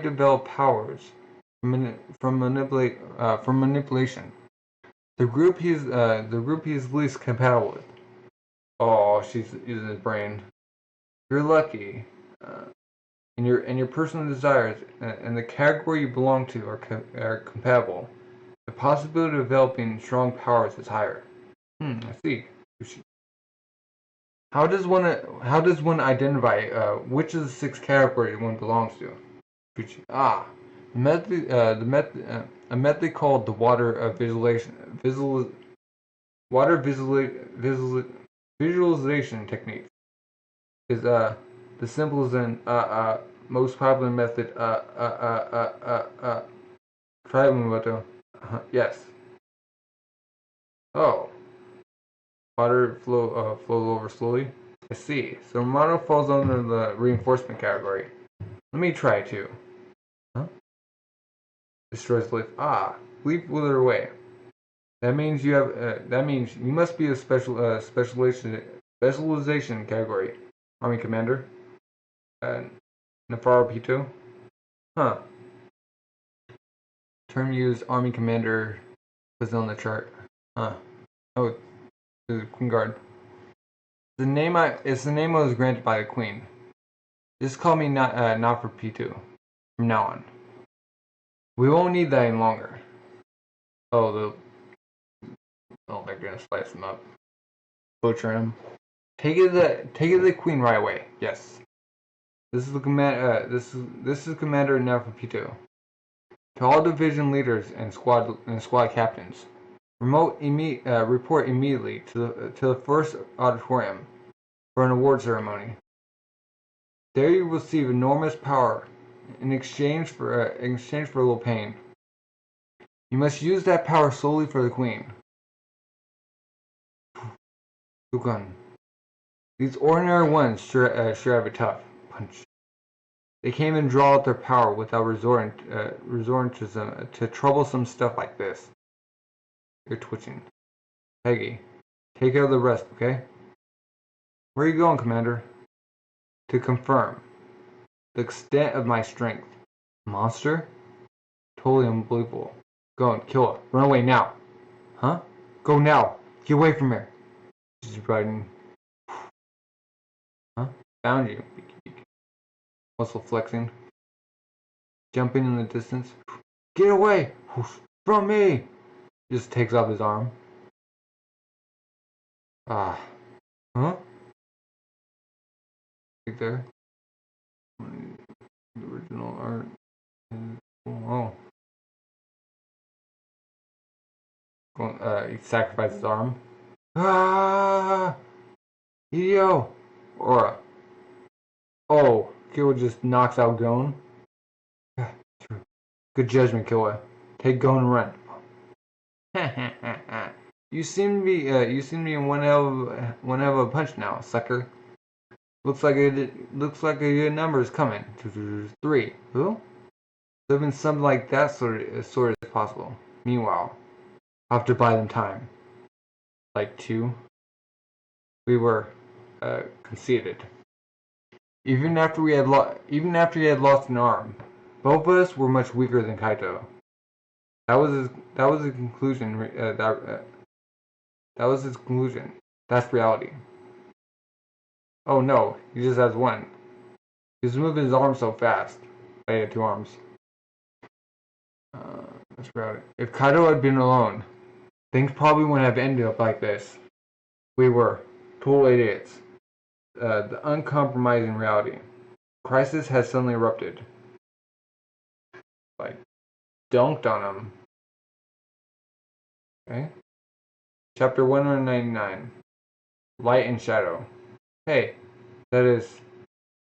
develop powers from manipulation. The group he's least compatible with. Oh, she's using his brain. You're lucky, and your personal desires and the category you belong to are compatible. The possibility of developing strong powers is higher. I see. How does one identify which of the 6 categories one belongs to? A method called the water visualization technique is the simplest and most popular method. Try it, yes. Oh, water flows over slowly. I see. So Romano falls under the reinforcement category. Let me try too. Huh? Destroys leaf. Leaf wither away. That means you must be a specialization category. Army commander. Nafaro Pito. Huh. Term used Army commander was on the chart. Huh. Oh, the Queen Guard. It's the name I was granted by the Queen. Just call me not for P2 from now on. We won't need that any longer. Oh, they're gonna slice him up, butcher him. Take it to the Queen right away. Yes. This is the command. This is Commander now for P2. To all division leaders and squad captains, report immediately to the first auditorium for an award ceremony. There you receive enormous power in exchange for a little pain. You must use that power solely for the Queen. Dukan. These ordinary ones sure have a tough punch. They can't even draw out their power without resorting to troublesome stuff like this. You're twitching. Peggy, take care of the rest, okay? Where are you going, Commander? To confirm the extent of my strength. Monster? Totally unbelievable. Go and kill her. Run away now. Huh? Go now. Get away from her. She's riding. Huh? Found you. Muscle flexing. Jumping in the distance. Get away! From me! Just takes off his arm. Huh? Right there. The original art. Oh. He sacrificed his arm. Yo! Aura. Oh, Killua just knocks out Gon. Good judgment, Killua. Take Gon and run. You seem to be in one hell of a punch now, sucker. Looks like a good number is coming. 2, 3. Who? Living something like that sort is possible. Meanwhile, I'll have to buy them time. Like 2. We were conceited. Even after he had lost an arm, both of us were much weaker than Kaito. That was his conclusion. That was his conclusion. That's reality. Oh no, he just has one. He's moving his arms so fast. I had 2 arms. That's reality. If Kaito had been alone, things probably wouldn't have ended up like this. We were total idiots. The uncompromising reality. Crisis has suddenly erupted. Like, dunked on him. Okay. Chapter 199. Light and Shadow. Hey, that is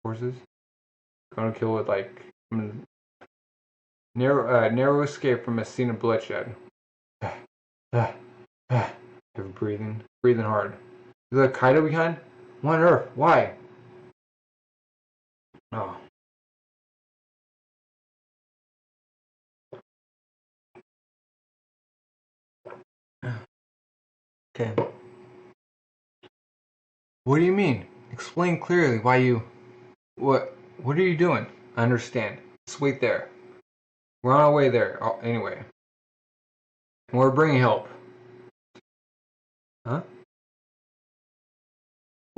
horses. Gonna kill with like narrow escape from a scene of bloodshed. Never breathing hard. Is that Kaido behind? What on earth? Why? Oh. Okay. What do you mean? Explain clearly why you... What are you doing? I understand. Just wait there. We're on our way there, anyway. We're bringing help. Huh?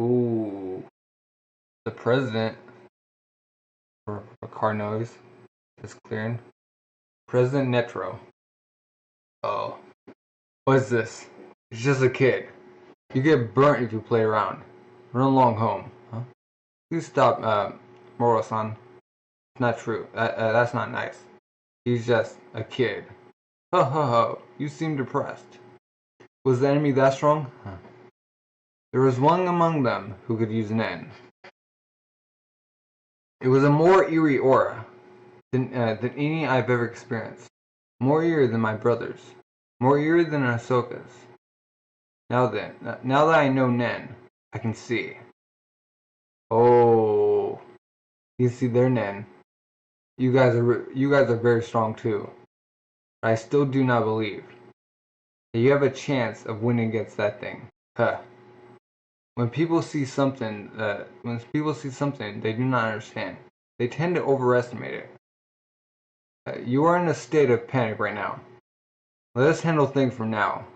Ooh. The president. For a car noise. Just clearing. President Netro. Oh. What's this? It's just a kid. You get burnt if you play around. Run along home. Huh? Please stop, Moro-san. It's not true. That's not nice. He's just a kid. Ho ho ho. You seem depressed. Was the enemy that strong? Huh. There was one among them who could use an end. It was a more eerie aura than any I've ever experienced. More eerie than my brother's. More eerie than Ahsoka's. Now that I know Nen, I can see. Oh, you see there, Nen. You guys are very strong too. But I still do not believe that you have a chance of winning against that thing. Huh. When people see something, they do not understand. They tend to overestimate it. You are in a state of panic right now. Let us handle things from now.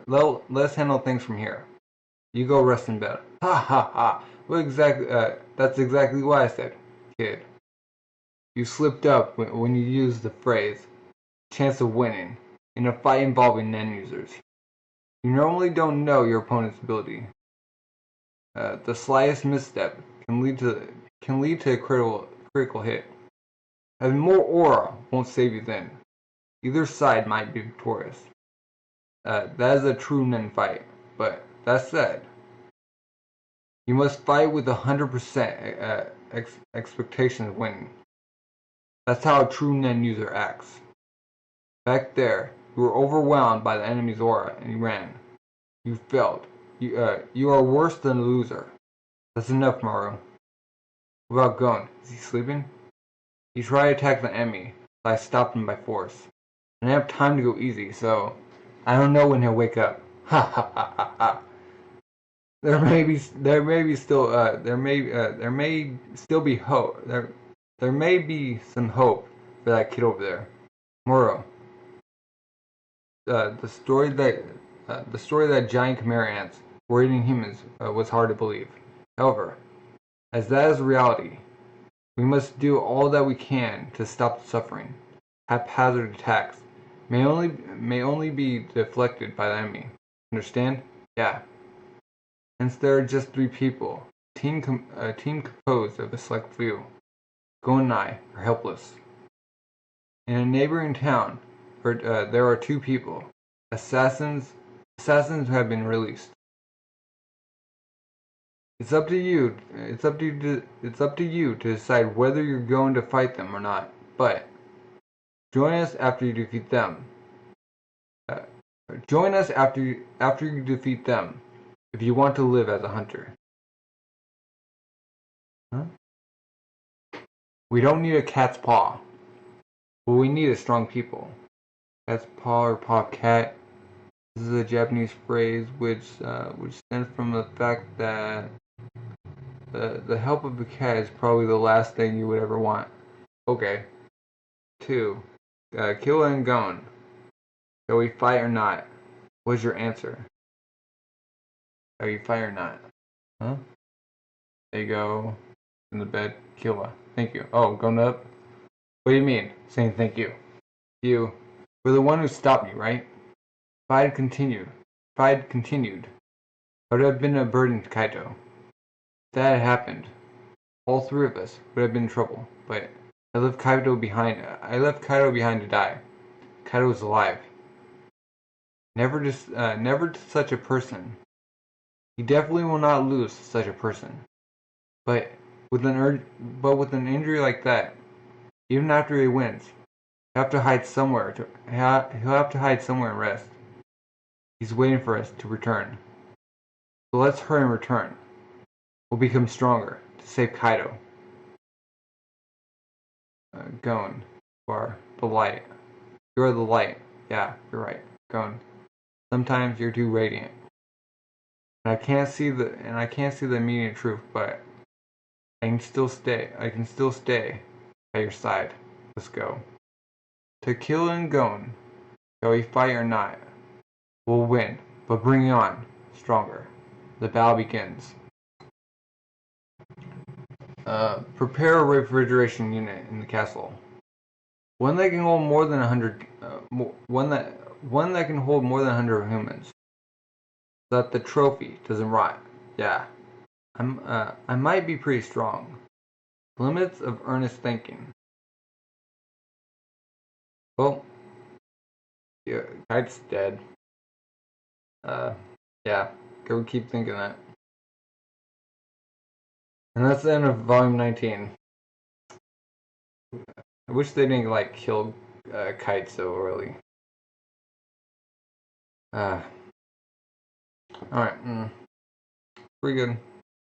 Let's handle things from here. You go rest in bed. Ha ha ha. What exactly? That's exactly what I said, kid. You slipped up when you used the phrase "chance of winning" in a fight involving Nen users. You normally don't know your opponent's ability. The slightest misstep can lead to a critical hit. Having more aura won't save you then. Either side might be victorious. That is a true Nen fight. But that said, you must fight with 100% expectation of winning. That's how a true Nen user acts. Back there, you were overwhelmed by the enemy's aura and you ran. You failed. You are worse than a loser. That's enough, Maru. What about Gon? Is he sleeping? He tried to attack the enemy, but I stopped him by force. I didn't have time to go easy, so I don't know when he'll wake up. Ha ha ha ha ha. There may still be hope. There may be some hope for that kid over there. Moro. The story that giant Chimera ants were eating humans was hard to believe. However, as that is reality, we must do all that we can to stop the suffering. Haphazard attacks may only be deflected by the enemy. Understand? Yeah. Hence there are just 3 people, a team composed of a select few. Gon and I are helpless. In a neighboring town, there are 2 people, assassins who have been released. It's up to you to decide whether you're going to fight them or not. But join us after you defeat them. Join us after you defeat them, if you want to live as a hunter. Huh? We don't need a cat's paw. What we need is strong people. Cat's paw or paw of cat. This is a Japanese phrase which stems from the fact that the help of the cat is probably the last thing you would ever want. Okay. 2. Kill and Gon. Shall we fight or not? What's your answer? Are you fight or not? Huh? There you go. In the bed. Killa. Thank you. Oh, going up? What do you mean? Saying thank you. You were the one who stopped me, right? If I had continued, I would have been a burden to Kaito. If that had happened, all 3 of us would have been in trouble. But I left Kaito behind to die. Kaito is alive. Never to such a person. He definitely will not lose to such a person. But with an injury like that, even after he wins, he'll have to hide somewhere and rest. He's waiting for us to return. So let's hurry and return. We'll become stronger to save Kaito. Gon, you are the light. You are the light. Yeah, you're right. Gon. Sometimes you're too radiant. And I can't see the immediate truth, but I can still stay by your side. Let's go. To kill and Gon, shall we fight or not? We'll win, but bring it on. Stronger. The battle begins. Prepare a refrigeration unit in the castle. One that can hold more than 100. One that can hold more than 100 humans. So that the trophy doesn't rot. Yeah, I might be pretty strong. Limits of earnest thinking. Well, yeah, Kite's dead. Yeah, go keep thinking that. And that's the end of volume 19. I wish they didn't like kill Kite so early. Alright, pretty good.